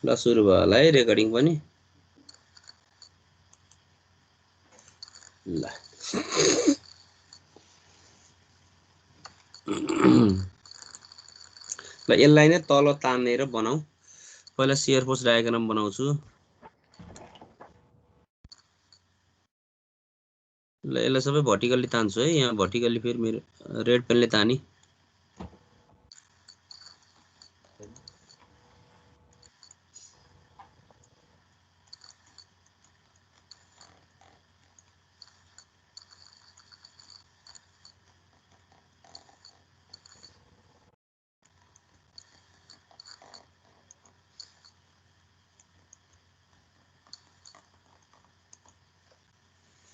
ल सुरु भयो होला है रेकर्डिङ पनि ल ल यसलाई नै तल तानेर बनाऊ पहिला शेयर फोर्स डायग्राम बनाउँछु ल यसलाई सबै भर्टिकली तान्छु है यहाँ भर्टिकली फेरि मेरो रेड पेनले तानी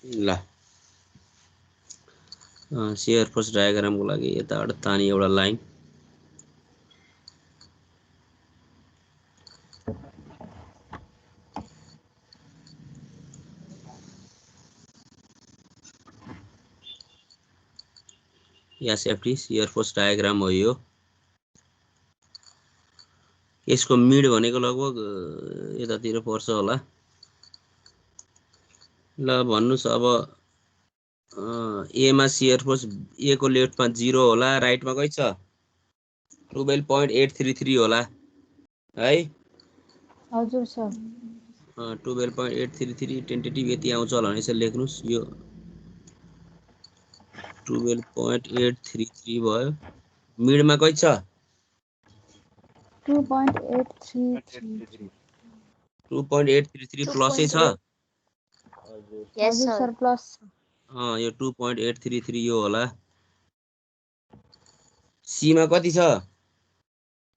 ल शेयर फोर्स डायग्रामको लागि यताबाट तानी एउटा line SFT share force diagram हो यो यसको मिड भनेको लगभग यतातिर पर्छ होला ल भन्नुस् अब ए मा शेयर फोर्स ए को लेफ्टमा 0 होला राइटमा कति छ 12.833 होला है हजुर सर 12.833 टेन्टेटिभ यति आउँछ होला भने यसरी लेख्नुस् यो 12.833 भयो मिडमा कति छ 2.833 प्लसै छ यस सर प्लस यो 2.833 यो होला सी मा कति छ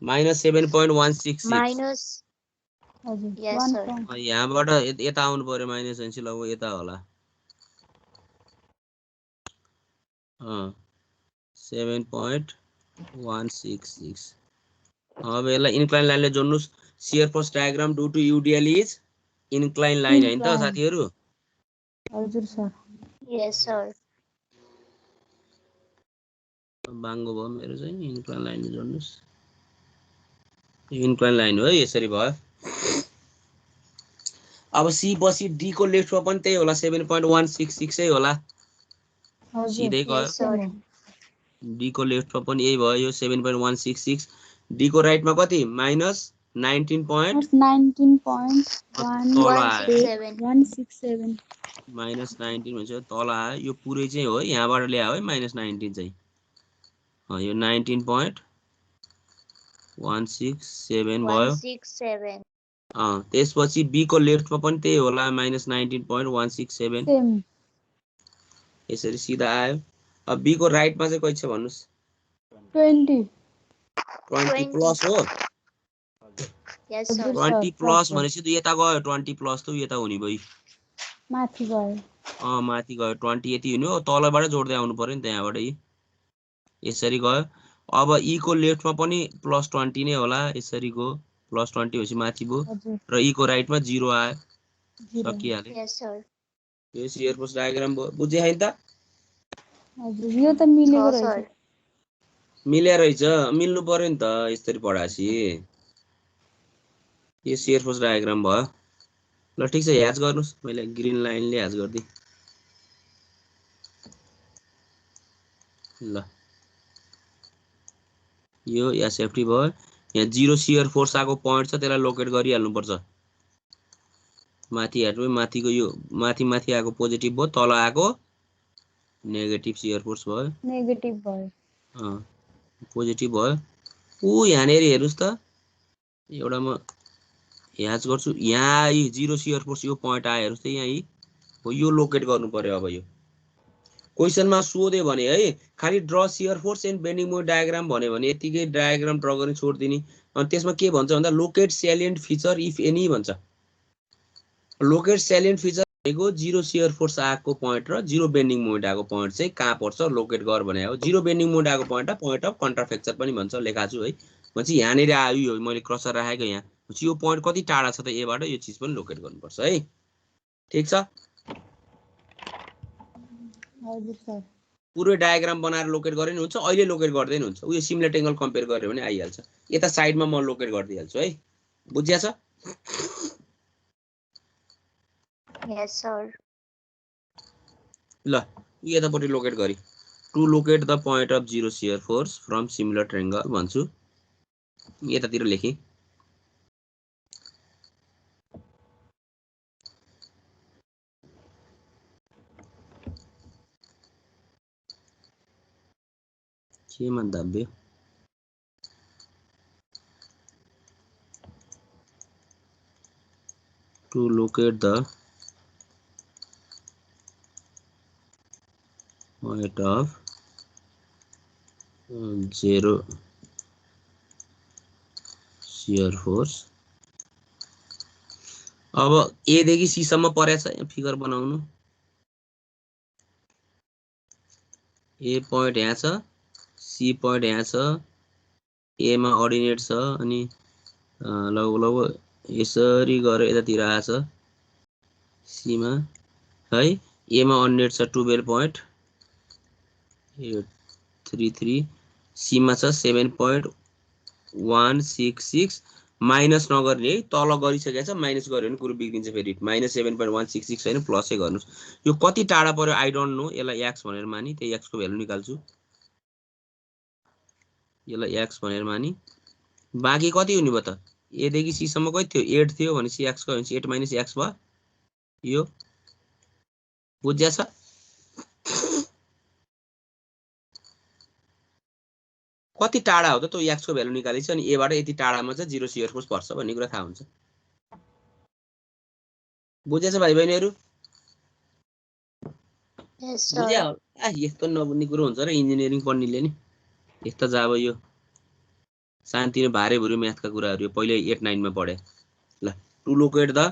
-7.166 माइनस हजुर यस सर यहाँबाट यता आउनु पर्यो माइनस भनेपछि लगभग यता होला 7.166 अब यसलाई इन्क्लाइन लाइनले जोड्नुस् shear force diagram due to UDL is incline line हैन त साथीहरु हजुर सर यस सर बाङ्गो भयो मेरो चाहिँ इन्क्लाइन लाइनले जोड्नुस् इन्क्लाइन लाइन हो यसरी भयो अब सी पछि डी को लेफ्टमा पनि त्यही होला 7.166 है होला सिधै गयो डी को लेफ्टमा पनि यही भयो यो 7.166 डी को राइटमा कति -19.167 -19 भन्छ तल आयो यो पुरै चाहिँ हो यहाँबाट ल्यायो है -19 चाहिँ यो 19.167 भयो 167 त्यसपछि बी को लेफ्टमा पनि त्यही होला -19.167 यसरी सिधा आयो अब बी को राइटमा चाहिँ कति छ भन्नुस् 20 प्लस हो यस सर 20 प्लस भनेपछि त यता गयो 20 प्लस त यता हुने भयो माथि गयो माथि गयो 20 यति हुने हो तलबाट जोड्दै आउनु पर्यो नि त्यहाँबाट यसरी गयो अब ई को लेफ्टमा पनि +20 नै होला यसरी गयो +20 होपछि माथि भयो र ई को राइटमा 0 आयो सकिहाल्यो यस सर यो शेयर फोर्स डायग्राम भयो बुझे हैन त हजुर यो त मिलेको रहेछ मिल्या रहेछ मिल्नु पर्यो नि त यसरी पढासी यो शेयर फोर्स डायग्राम भयो ल ठीक छ ह्याच गर्नुस् मैले ग्रीन लाइनले ह्याच गर्दै ल यो एसएफटी भयो यहाँ 0 शेयर फोर्स आको पॉइन्ट छ त्यसलाई लोकेट गरिहाल्नु पर्छ माथि हेर्नु माथिको यो माथि आको पोजिटिभ भयो तल आको नेगेटिभ शेयर फोर्स भयो नेगेटिभ भयो पोजिटिभ भयो यहाँनेर हेर्नुस् त एउटा म ह्याच गर्छु यहाँ 0 शेयर फोर्स यो पॉइन्ट आयो हेर्नुस् त यहाँ हो यो लोकेट गर्नु पर्यो अब यो क्वेशनमा सोध्यो भने है खाली draw shear force and bending moment diagram भन्यो भने यतिकै डायग्राम ड्र गर्ने छोड्दिने अनि त्यसमा के भन्छ भन्दा लोकेट स्यालिएन्ट फिचर इफ एनी भन्छ लोकेट स्यालिएन्ट फिचर भनेको 0 शेयर फोर्स आको पॉइन्ट र 0 बेन्डिङ मोमेन्ट आको पॉइन्ट चाहिँ कहाँ पर्छ लोकेट गर भने हो 0 बेन्डिङ मोमेन्ट आको पॉइन्ट पॉइन्ट अफ कन्ट्राफ्र्याक्चर पनि भन्छ लेखा छु है भन्छ यहाँनेर आयो यो मैले क्रसर राखेको यहाँ यो पॉइन्ट कति टाढा छ त एबाट यो चीज पनि लोकेट गर्नुपर्छ है ठीक छ हजुर सर पुरै डायग्राम बनाएर लोकेट गरे नि हुन्छ अहिले लोकेट गर्दै नि हुन्छ उयो सिमुलेट एंगल कम्पेयर गर्यो भने आइहाल्छ यता साइडमा म लोकेट गर्दै हाल्छु है बुझ्या छ Yes, sir. ल यतापट्टि लोकेट गरी to locate the point of zero shear force from similar triangle भन्छु यतातिर लेखेँ केमा दाब्यो to locate the point of zero shear force अब ए देखि सी सम्म परेछ यहाँ फिगर बनाउनु ए पोइन्ट यहाँ छ सी पोइन्ट यहाँ छ ए मा अर्डिनेट छ अनि लगभग यसरी गएर यतातिर आछ सी मा है ए मा अर्डिनेट छ 12 पोइन्ट 833 सी मा छ 7.166 माइनस नगर्ने है तल गरिसकेको छ माइनस गर्यो भने कुरो बिग्रिन्छ फेरि माइनस 7.166 हैन प्लसै गर्नुस् यो कति टाढा पर्यो आई डोन्ट नो यसलाई x भनेर मानि त्यही x को भ्यालु निकाल्छु यसलाई x भनेर मानि बाँकी कति हुने भयो त ए देखि सी सम्म कति थियो 8 थियो भनेपछि x को हुन्छ 8 माइनस x भयो यो बुझ्या छ कति टाढा हो त त्यो x को भ्यालु निकालेछ अनि ए बाट यति टाढामा चाहिँ जिरो शियर फोर्स पर्छ भन्ने कुरा थाहा हुन्छ बुझ्या छ भाइ बहिनीहरु Yes, बुझ्या sir. हो यस्तो नबुझ्ने कुरो हुन्छ र इन्जिनियरिङ पढ्नेले नि यस्तो जाब यो शान्ति भारे भुरी म्याथका कुराहरु यो पहिले 8 9 मा पढे ल टु लोकेट द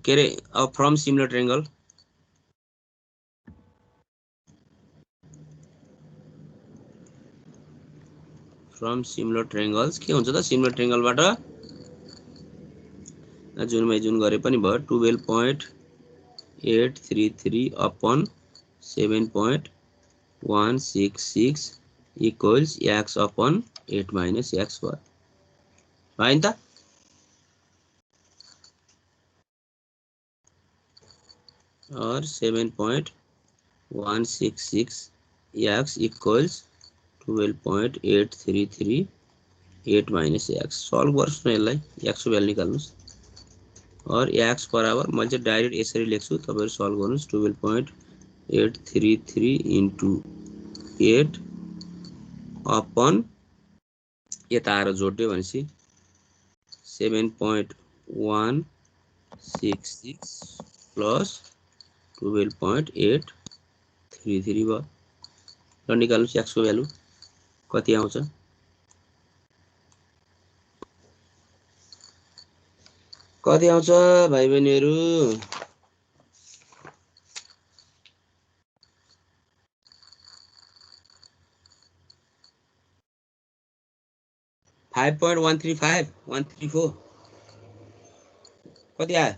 के रे from similar triangle from similar triangles के हुन्छ त सिमिलर ट्रायंगलबाट जुनमै जुन गरे पनि भयो 12.833 upon 7.166 equals x upon 8 minus x भयो हैन त or 7.166 x equals 12.833 8 minus x solve गर्नुस् न यसलाई x को भ्यालु निकाल्नुस् और x बराबर मैले चाहिँ डाइरेक्ट यसरी लेख्छु तपाईहरु सल्भ गर्नुस् 12.833 into 8 अपन यता आएर जोड्यो भनेपछि 7.166 plus 12.833 भयो र निकाल्नुस् x को भ्यालु कति आउँछ कति आउँछ भाइ बहिनीहरु 5.135 134 कति आयो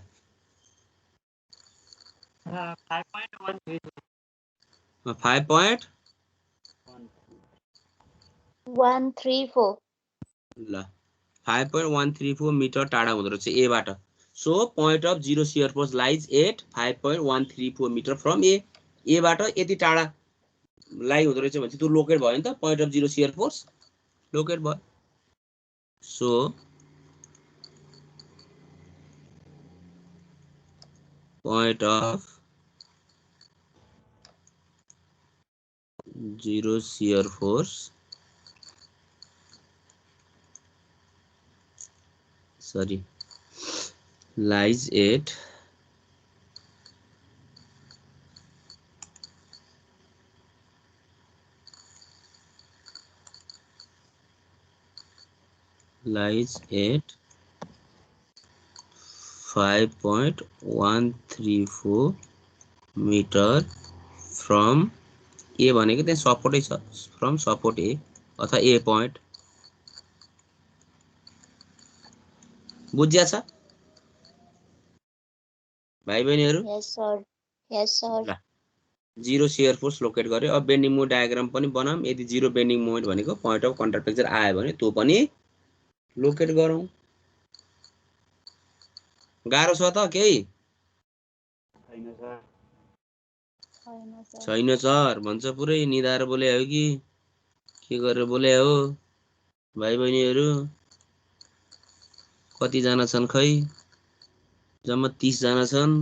134. ल 5.134 मिटर टाढा हुँदो रहेछ ए बाट so point of zero shear force lies at 5.134 metre from A बाट यति टाढा लाई हुँदो रहेछ भने त्यो लोकेट भयो नि त point of zero shear force locate भयो so point of zero shear force lies at lies at 5.134 meter from ए भनेको त्यहाँ सपोर्टै छ फ्रम सपोर्ट ए अथवा ए पोइन्ट बुझ्या छ भाइ बहिनीहरु Yes, sir. Yes, sir. ल जिरो शियर फोर्स लोकेट गर्यो अब बेन्डिङ मोमेन्ट डायग्राम पनि बनाऊँ यदि जिरो बेन्डिङ मोमेन्ट भनेको पोइन्ट अफ कन्ट्याक्ट प्रेसर आयो भने त्यो पनि लोकेट गरौँ गाह्रो छ त केही छैन सर भन्छ पुरै निधाएर बोले हो कि के गरेर बोले हो भाइ बहिनीहरू कति जना छन् खै जम्मा 30 जना छन्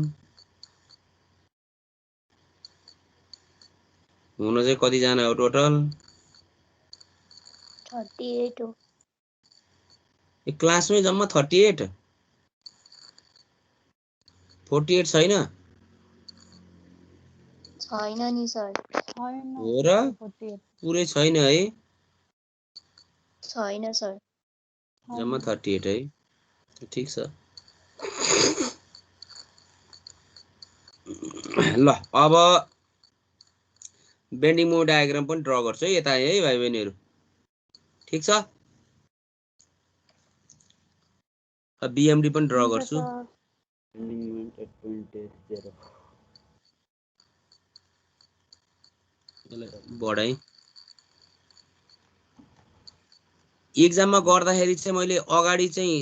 हुन चाहिँ कति जना हो टोटल 38 हो यो क्लासमै जम्मा 38 48 छैन छैन नि सर हो र पुरै छैन है छैन सर जम्मा 38 है ठीक छ ल अब बेन्डिङ मोमेन्ट डायग्राम पनि ड्रा गर्छु है यता है भाइ बहिनीहरू ठीक छ अब बीएमडी पनि ड्रा गर्छु बेन्डिङ मोमेन्ट एट पोइन्ट 0 बढाई एक्जाममा गर्दाखेरि चाहिँ मैले अगाडि चाहिँ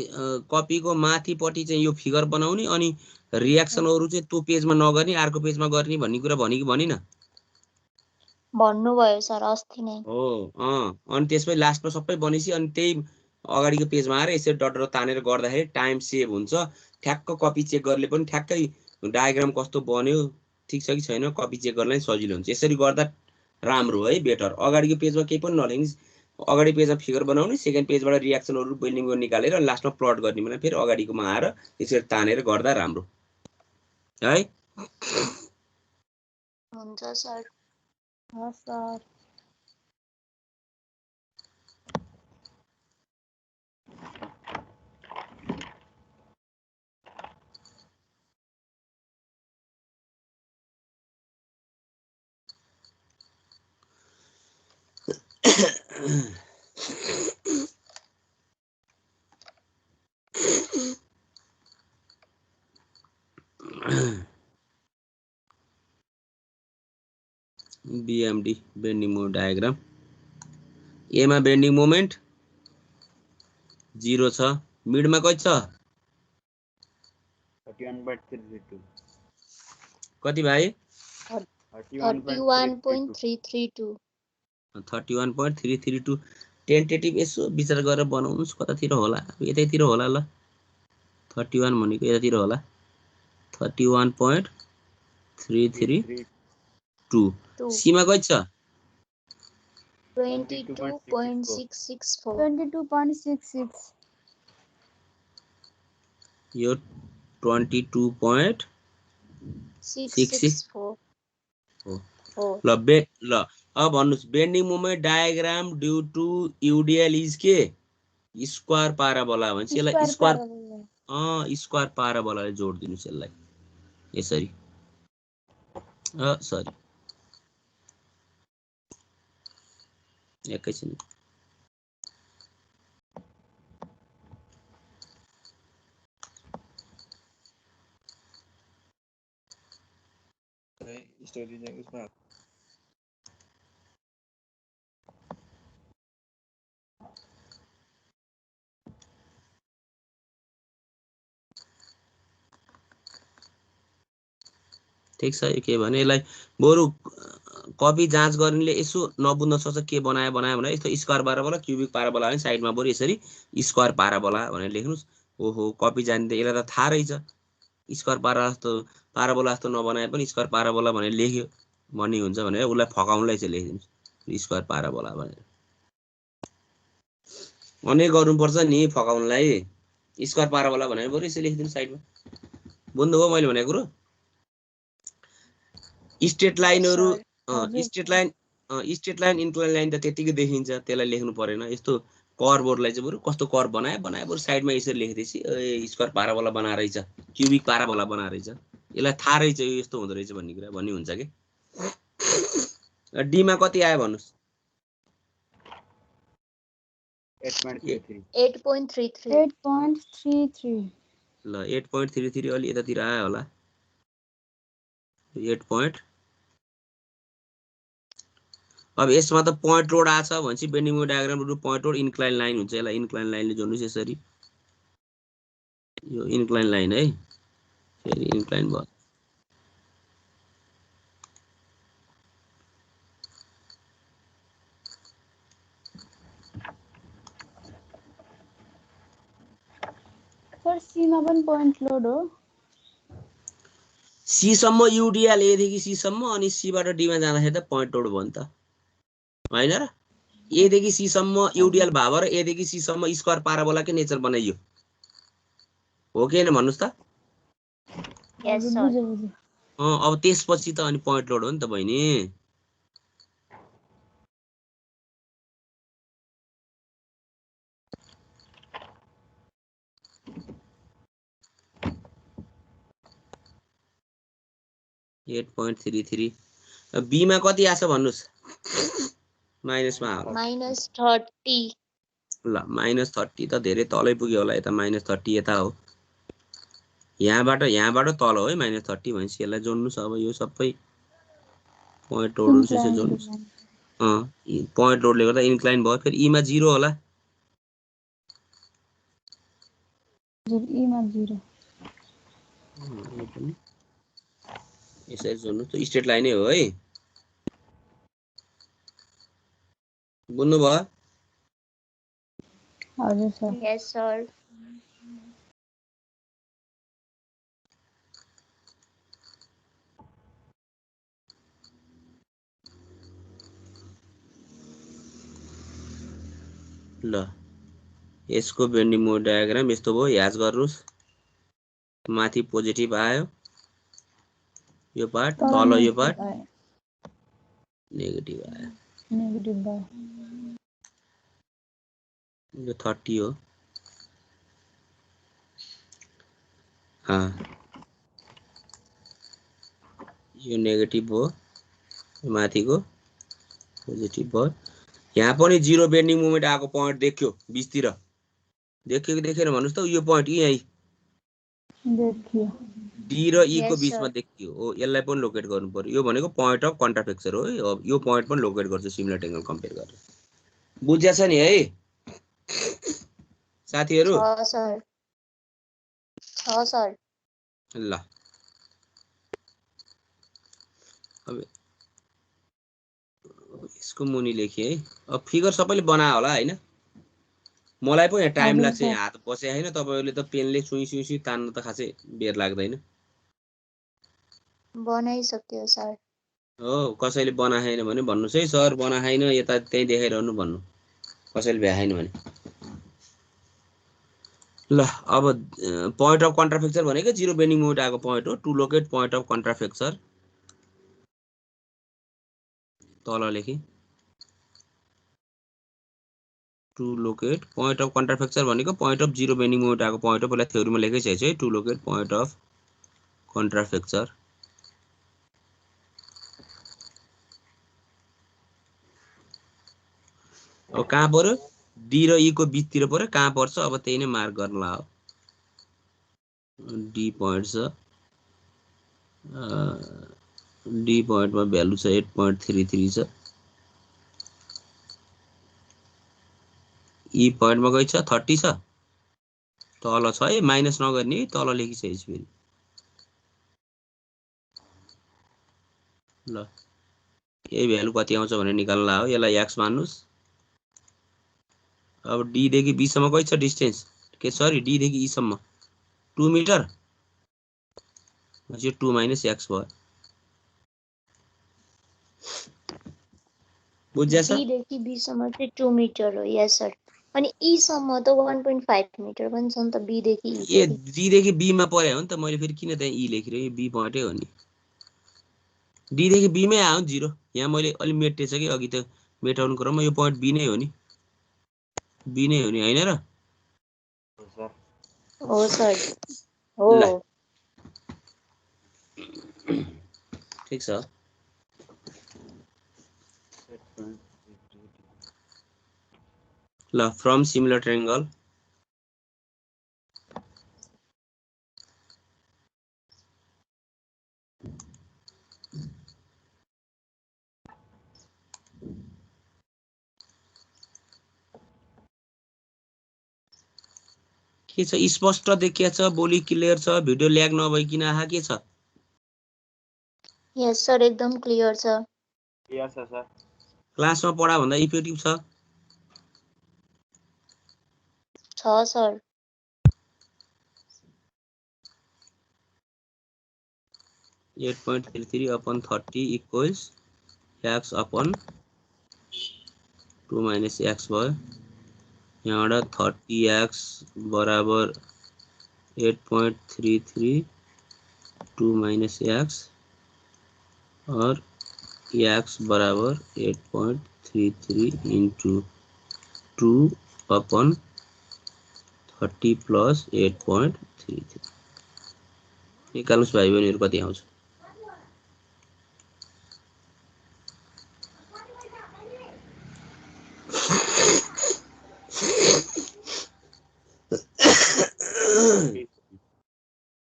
कपीको माथिपट्टि चाहिँ यो फिगर बनाउने अनि रियाक्सनहरु चाहिँ त्यो पेजमा नगर्ने अर्को पेजमा गर्ने भन्ने कुरा भने कि भनिन भन्नु भयो सर अस्ति नै हो अनि त्यसपछि लास्टमा सबै बनेसी अनि त्यही अगाडिको पेजमा आएर यसरी डट तानेर गर्दाखेरि टाइम सेभ हुन्छ ठ्याक्क कपी चेक गर्ले पनि ठ्याक्कै डायग्राम कस्तो बन्यो ठीक छ कि छैन कपी चेक गर्नलाई सजिलो हुन्छ यसरी गर्दा राम्रो है बेटर अगाडिको पेजमा केही पनि नलेख्ने अगाडि पेजमा फिगर बनाउने सेकेन्ड पेजबाट रियाक्सनहरु बिल्डिङको निकालेर लास्टमा प्लट गर्ने भने फेरि अगाडिकोमा आएर यसरी तानेर गर्दा राम्रो है हुन्छ सर हस् sir BMD bending moment diagram A मा बेन्डिङ मोमेन्ट 0 छ मिडमा कति छ 31.332 कति भाइ 31.332 31.332 टेन्टेटिभ यसो विचार गरेर बनाउनुस् कतातिर होला यतैतिर होला ल 31 भनेको यतातिर होला 31.332 सीमा कति छ 22.664 22.66 यो 22.664 हो ल अब भन्नुस् bending moment diagram due to UDL is के स्क्वायर पाराबोला भन्छ यसलाई स्क्वायर पाराबोलाले जोड दिनुस् यसलाई यसरी सरी एकैछिन स्टोरी चाहिँ उसमा ठीक छ यो के भने यसलाई बरु कपी जाँच गर्नेले यसो नबुझ्न सक्छ के बनायो भने यस्तो स्क्वायर पाराबोला क्युबिक पाराबोला भने साइडमा बरु यसरी स्क्वायर पाराबोला भनेर लेख्नुस् ओहो कपी जान्दै यसलाई त थाहा रहेछ स्क्वायर पाराबोला जस्तो नबनाए पनि स्क्वायर पाराबोला भनेर लेख्यो भन्ने हुन्छ भनेर उसलाई फकाउनलाई चाहिँ लेखिदिनुस् स्क्वायर पाराबोला भनेर अनेक गर्नुपर्छ नि फकाउनलाई स्क्वायर पाराबोला भनेर बरु यसरी लेखिदिनु साइडमा बुझ्नुभयो मैले भनेको कुरो स्ट्रेट लाइनहरु स्ट्रेट लाइन इन्क्लाइन लाइन त त्यतिकै देखिन्छ त्यसलाई लेख्नु परेन यस्तो कर्वहरुलाई चाहिँ बरु कस्तो कर्व बनाए बरु साइडमा यसरी लेख्दैछि स्क्वायर पाराबोला बना रहेछ क्युबिक पाराबोला बना रहेछ यसलाई थाहा रहेछ यो यस्तो हुँदो रहेछ भन्ने कुरा भन्ने हुन्छ के डी मा कति आयो भन्नुस् 8.33 ल 8.33 अलि यतातिर आयो होला 8 अब यसमा त पोइन्ट लोड आछ भन्छ bending moment diagram point load incline line हुन्छ यसलाई इन्क्लाइन लाइनले जोड्नुस् यसरी यो इन्क्लाइन लाइन है फेरि इन्क्लाइन भयो सर सीमा पनि पोइन्ट लोड हो सी सम्म युडिएल ए देखि सी सम्म अनि सी बाट डी मा जाँदाखेरि त पोइन्ट लोड भयो नि त हैन र ए देखि सी सम्म युडिएल भाव र ए देखि सी सम्म स्क्वायर पाराबोला के नेचर बनाइयो हो कि हैन भन्नुस् त यस सर बुझे बुझे अब त्यसपछि त अनि पोइन्ट लोड हो नि त बहिनी .33 बी मा कति आछ भन्नुस् माइनसमा आयो -30 ल -30 त धेरै तलै पुग्यो होला यता -30 यता हो यहाँबाट तल हो है -30 भनेपछि यसलाई जोड्नुस् अब यो सबै पोइन्ट लोडहरु चाहिँ जोड्नुस् पोइन्ट लोडले गर्दा इन्क्लाइन भयो फेरि ई मा 0 होला ई मा 0 यो पनि यसरी जोड्नु त स्ट्रेट लाइनै हो है बुझ्नु भयो हजुर सर यस सर ल यसको बेन्डिङ मोड डायग्राम यस्तो भयो याद गर्नुस् माथि पोजिटिभ आयो यो पार्ट तल यो पार्ट नेगेटिभ आयो नेगेटिभ भयो यो 30 हो यो नेगेटिभ हो माथिको पोजिटिभ भयो यहाँ पनि 0 बेन्डिङ मोमेन्ट आएको पोइन्ट देख्यो 20 तिर देख्यो कि देखेन भन्नुस् त यो पोइन्ट यही देखियो डी र ई को Yes, बीचमा sir. देखियो हो यसलाई पनि लोकेट गर्नु पर्यो यो भनेको पोइन्ट अफ कन्ट्राफ्लेक्चर हो है अब यो पोइन्ट पनि लोकेट गर्छ सिमिलर एंगल कम्पेयर गरेर बुझ्या छ नि है साथीहरु छ सर ल अब यसको मुनि लेखे है अब फिगर सबैले बनायो होला हैन मलाई पो यहाँ टाइम हजुर लाग्छ सर। यहाँ हात बसे हैन तपाईहरुले त पेनले सुई सुई सुई तान्न त खासै बेर लाग्दैन बनाइसक्यो सर हो कसैले बनाएन भने भन्नुस् है सर बनाएन यता त्यही देखाइरहनु भन्नु कसैले भ्याएन भने ल अब पोइन्ट अफ कन्ट्राफ्लेक्चर भनेको 0 बेन्डिङ मोमेन्ट आएको पोइन्ट हो टु लोकेट पोइन्ट अफ कन्ट्राफ्लेक्चर तल लेखे टु लोकेट पोइन्ट अफ कन्ट्राफ्लेक्चर भनेको पोइन्ट अफ 0 बेन्डिङ मोमेन्ट आएको पोइन्ट हो पहिला थ्योरीमा लेखिसकेको छु है टु लोकेट पोइन्ट अफ कन्ट्राफ्लेक्चर अब कहाँ पर्यो डी र ई को बीचतिर पर्यो कहाँ पर्छ अब त्यही नै मार्क गर्नला हो डी पोइन्ट छ डी पोइन्टमा भ्यालु छ 8.33 छ ई पोइन्टमा गइ छ 30 छ तल छ है माइनस नगर्ने तल लेखिसकेको छु फेरि ल यही भ्यालु कति आउँछ भनेर निकाल्नला हो यसलाई x मान्नुस् अब डी देखि बी सम्म कति छ डिस्टेन्स के सरी डी देखि ई सम्म 2 मिटर यो 2 माइनस x भयो बुझ्या छ डी देखि बी सम्म चाहिँ 2 मिटर हो यस सर अनि ई सम्म त 1.5 मिटर पनि छ नि त बी देखि ई ए डी देखि बी मा पर्या हो नि त मैले फेरि किन त्यहाँ ई लेखिरे यो बी पोइन्टै हो नि डी देखि बी मै आयो 0 यहाँ मैले अलि मेटेछ कि अघि त मेटाउनु क्रममा यो पोइन्ट बी नै हो नि बी नै हो नि हैन र हो सर हो ल ठीक छ ल फ्रम सिमिलर ट्रायंगल के छ स्पष्ट देखिया छ बोली क्लियर छ भिडियो ल्याग नभइकिन आहा के छ यस सर एकदम क्लियर छ यस सर क्लासमा पढा भन्दा इफेक्टिभ छ sir 8.33 upon 30 equals x upon 2 minus x भयो यहाँबाट 30x बराबर 8.33 2 minus x और x बराबर 8.33 into 2 upon 30 plus 8.33 निकाल्नुस् भाइ बहिनीहरु कति आउँछ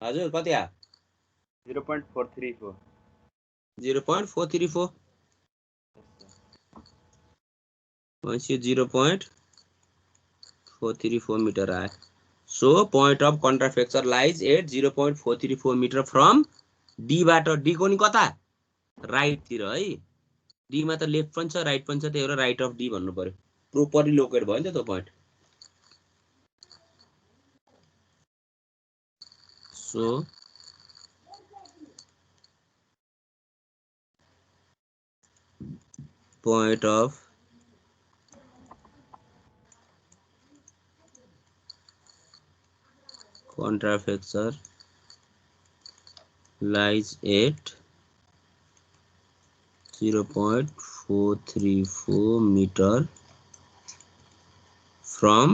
हजुर कति आ 0.434 0.434 भनेपछि 0.434 meter आयो so point of contrafracture lies at 0.434 meter from D बाट D को नि कता राइट तिर है D मा त लेफ्ट पनि छ राइट पनि छ त्यही भएर राइट अफ D भन्नु पर्यो प्रोपरली लोकेट भयो नि त त्यो point so point of contrafracture lies at 0.434 meter from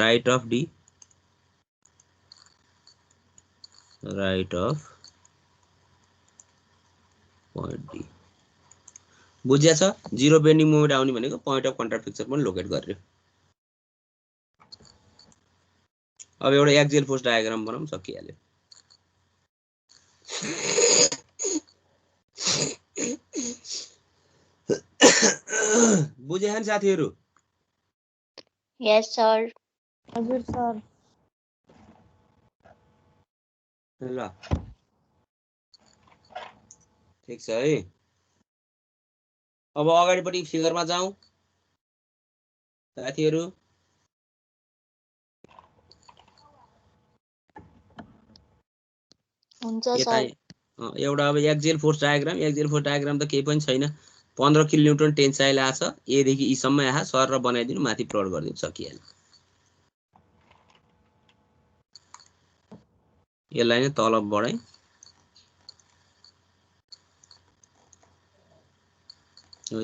right of D right of point D बुझ्या छ जीरो बेन्डिङ मोमेन्ट आउने भनेको पोइन्ट अफ कन्ट्राफ्रेक्चर पनि लोकेट गर्यो अब एउटा एक्सियल फोर्स डायग्राम बनाउन सकिहाल्यो बुझे नि साथीहरु यस सर हजुर सर ल ठीक छ है अब अगाडिपट्टि फिगरमा जाउँ साथीहरु हुन्छ यता सर एउटा अब एक्सियल फोर्स डायग्राम त केही पनि छैन 15 किलो न्यूटन टेन्साइल आछ ए देखि ई सम्म आहा सर र बनाइदिनु माथि प्लट गरिदिनु सकिहाल्यो यसलाई नै तल बढाइ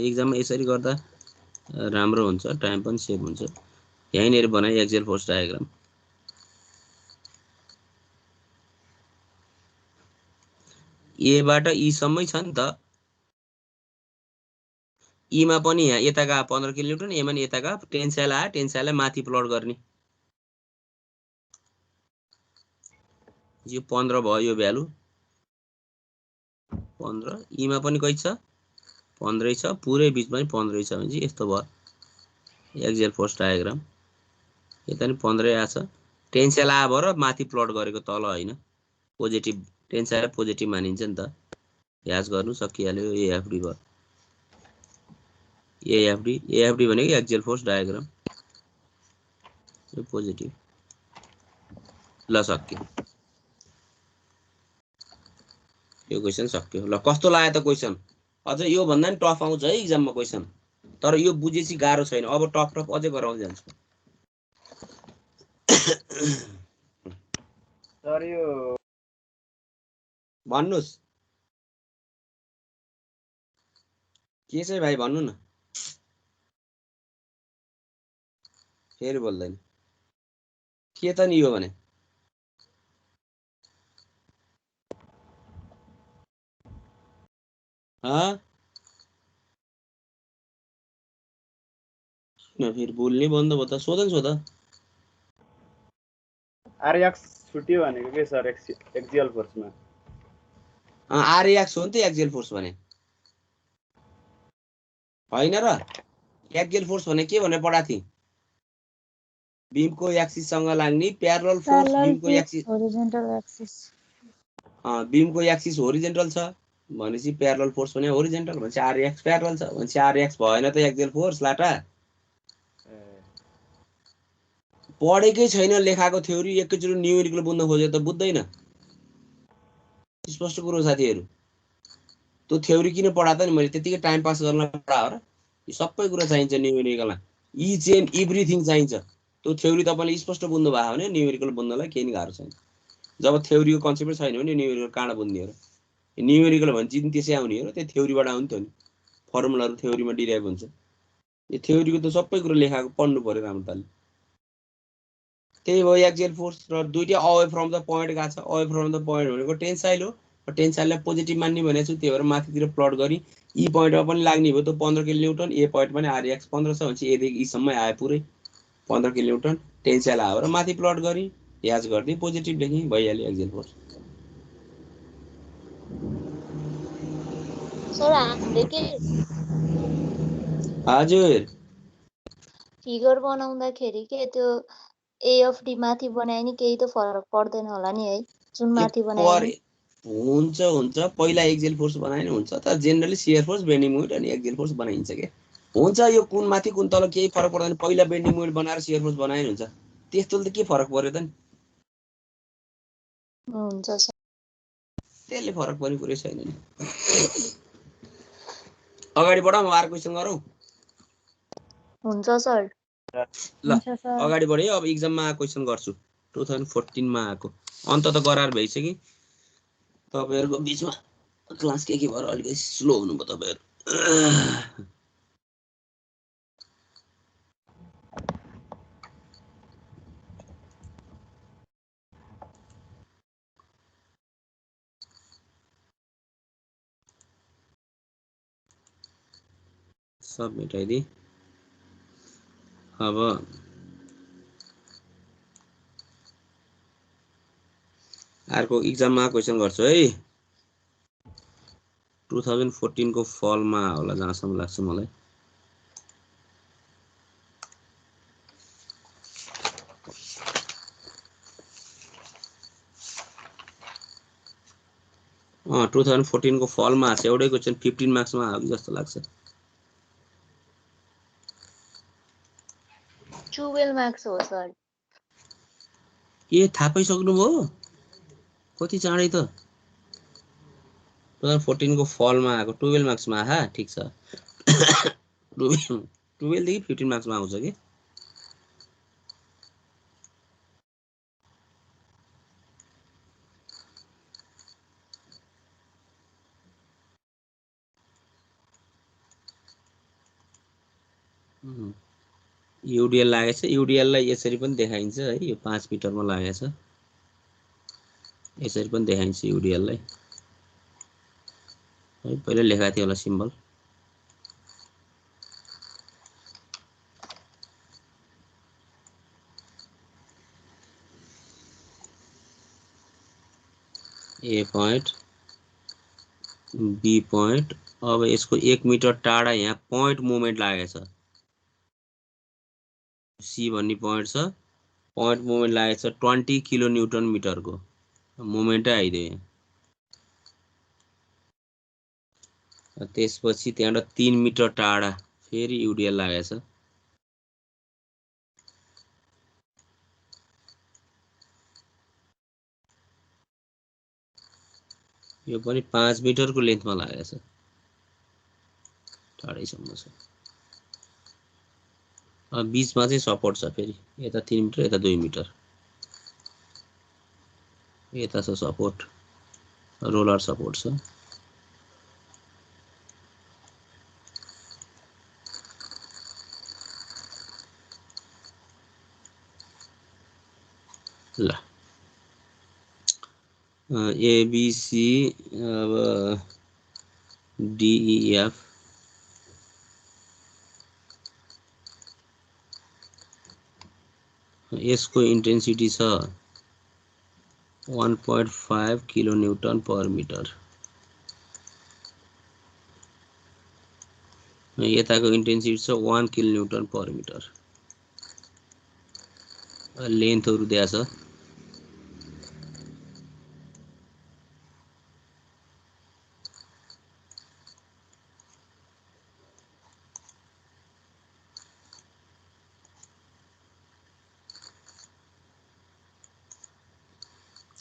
एक्जाममा यसरी गर्दा राम्रो हुन्छ टाइम पनि सेभ हुन्छ यहीँनेर बनाइ एक्सियल फोर्स डायग्राम ए बाट ई सम्मै छ नि त ई मा पनि यहाँ यताका 15 किलो न्यूटन ए मा नि यताका टेन्साइल आयो टेन्साइललाई माथि प्लट गर्ने यो 15 भयो यो भ्यालु 15 ई मा पनि कति छ 15 छ पुरै बीचमा पनि 15 छ भने यस्तो भयो एक्सियल फोर्स डायग्राम यता नि 15 आछ टेन्साइल आ भएर माथि प्लट गरेको तल हैन पोजिटिभ टेन्साइल पोजिटिभ मानिन्छ नि त याद गर्नु सकिहाल्यो एएफडी भयो एएफडी भनेको एक्सियल फोर्स डायग्राम यो पोजिटिभ ल सक्यो यो क्वेशन सक्यो ल कस्तो लाग्यो त क्वेशन अझ यो भन्दा नि टफ आउँछ है एक्जाममा क्वेशन तर यो बुझेसी गाह्रो छैन अब टफ अझै गराउँदै जान्छ सर यो भन्नुस् के चाहिँ भाइ भन्नु न फेरि बोल्दैन के त नि यो भने न फेरि बोल्नै बन्द भयो त सोध आरएक्स छुट्यो भनेको के सर एक्सियल फोर्समा आरएक्स हो नि त एक्सियल फोर्स भने हैन र एक्सियल फोर्स भने के भने पढाएको थिए बीमको एक्सिससँग लाग्ने प्यारलल फोर्स Parallel बीमको to एक्सिस horizontal axis. बीमको एक्सिस होरिजेन्टल छ भनेपछि प्यारलल फोर्स पनि होरिजेन्टल भनेपछि आरएक्स प्यारलल छ भनेपछि आरएक्स भएन त एक्सियल फोर्स लाटा पढेकै छैन लेखाको थ्योरी एकैचोटि न्युमेरिकल बुझ्न खोजे त बुझ्दैन स्पष्ट कुरो साथीहरु त्यो थ्योरी किन पढा त नि मैले त्यतिकै टाइम पास गर्न पढा हो र यो सबै कुरा चाहिन्छ न्युमेरिकलमा इच एन्ड एभ्रिथिङ चाहिन्छ त्यो थ्योरी तपाईले स्पष्ट बुझ्नु भयो भने न्युमेरिकल बुझ्नलाई केही नि गाह्रो छैन जब थ्योरीको कन्सेप्ट छैन भने न्युमेरिकल काँडा बुझ्ने हो र न्युमेरिकल भने चाहिँ त्यसै आउने हो र त्यो थ्योरीबाट आउँथ्यो नि फर्मुलाहरु थ्योरीमा डिराइभ हुन्छ यो थ्योरीको त सबै कुरा लेखाको पढ्नु पर्यो राम्रोताले त्यही हो एक्सियल फोर्स र दुईटै अवे फ्रम द पोइन्ट गएको छ अवे फ्रम द पोइन्ट भनेको टेन्साइल हो टेन्साइललाई पोजिटिभ मान्ने भनेको छु त्यही भएर माथितिर प्लट गरी ई पोइन्टमा पनि लाग्ने भयो त 15 किलो न्युटन ए पोइन्ट पनि आरएक्स 15 छ भनेपछि ए देखि ई सम्म आयो पुरै 15 किलो न्युटन टेन्साइल आयो र माथि प्लट गरी याज गर्दै पोजिटिभ लेखि भइहाल्यो एक्सियल फोर्स सर हामीले के हजुर फिगर बनाउँदाखेरि के त्यो ए अफ डी माथि बनाए नि केही त फरक पर्दैन होला नि है जुन माथि बनाए नि हुन्छ पहिला एक्सियल फोर्स बनाए नि हुन्छ तर generally shear force bending moment अनि एक्सियल फोर्स बनाइन्छ के हुन्छ यो कुन माथि कुन तल केही फरक पर्दैन पहिला बेन्डिङ मोमेन्ट बनाएर शियर फोर्स बनाए नि हुन्छ त्यस्तोले त के फरक पर्यो त नि हुन्छ सर त्यसले फरक पर्ने कुरै छैन नि अगाडि बढाउँ अर्को क्वेशन गरौँ हुन्छ सर ल हुन्छ सर अगाडि बढे अब एक्जाममा आएको क्वेशन गर्छु 2014 मा आएको अन्त त गरार भइसक्यो तपाईहरुको बीचमा क्लास के भएर अलिकति स्लो हुनुभयो तपाईहरु सब मेटाइदिए अब अर्को एक्जाममा क्वेशन गर्छु है 2014 को फलमा होला जहाँसम्म लाग्छ मलाई अ 2014 को फलमा छ एउटै क्वेशन 15 मार्क्समा आयो जस्तो लाग्छ 12 मार्क्स हो सर के थाहा पाइसक्नु भयो कति चाँडै त 2014 को फलमा आएको 12 मार्क्समा आहा ठीक छ 12 देखि 15 मार्क्समा आउँछ के युडिएल लागेछ युडिएल लाई यसरी पनि देखाइन्छ है यो 5 मिटरमा लागेछ यसरी पनि देखाइन्छ युडिएल लाई है पहिले लेखाएको थियो होला symbol A point B point अब यसको 1 मिटर टाढा यहाँ पोइन्ट मोमेन्ट लागेछ सी भन्ने पोइन्ट छ पोइन्ट मोमेन्ट लागेछ 20 किलो न्यूटन मिटरको मोमेन्टै आइदियो यहाँ त्यसपछि त्यहाँबाट 3 मिटर टाढा फेरि युडिएल लागेछ यो पनि 5 मिटरको लेन्थमा लागेछ टाढैसम्म छ अब बीचमा चाहिँ सपोर्ट छ फेरि यता 3 मिटर यता 2 मिटर यता छ सपोर्ट रोलर सपोर्ट छ ल एबीसी अब डीईएफ यसको इन्टेन्सिटी छ 1.5 किलो न्यूटन पर मिटर यताको इन्टेन्सिटी छ 1 किलो न्यूटन पर मिटर लेन्थहरु दिया छ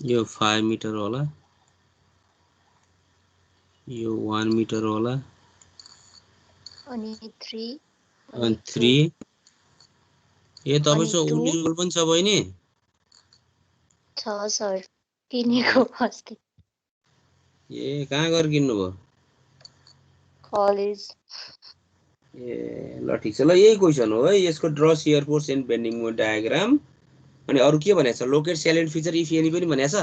यो 5 मिटर होला यो 1 मिटर होला अनि 3 अनि 3 ए तपाईको अनि 2 उलिजबल पनि छ बहिनी छ सर किनेको अस्ति ए कहाँ गएर किन्नु भयो कलेज ए ल ठीक छ ल यही क्वेशन हो है यसको draw shear force and bending moment diagram अनि अरु के भनेछ locate silent feature if any पनि भनेछ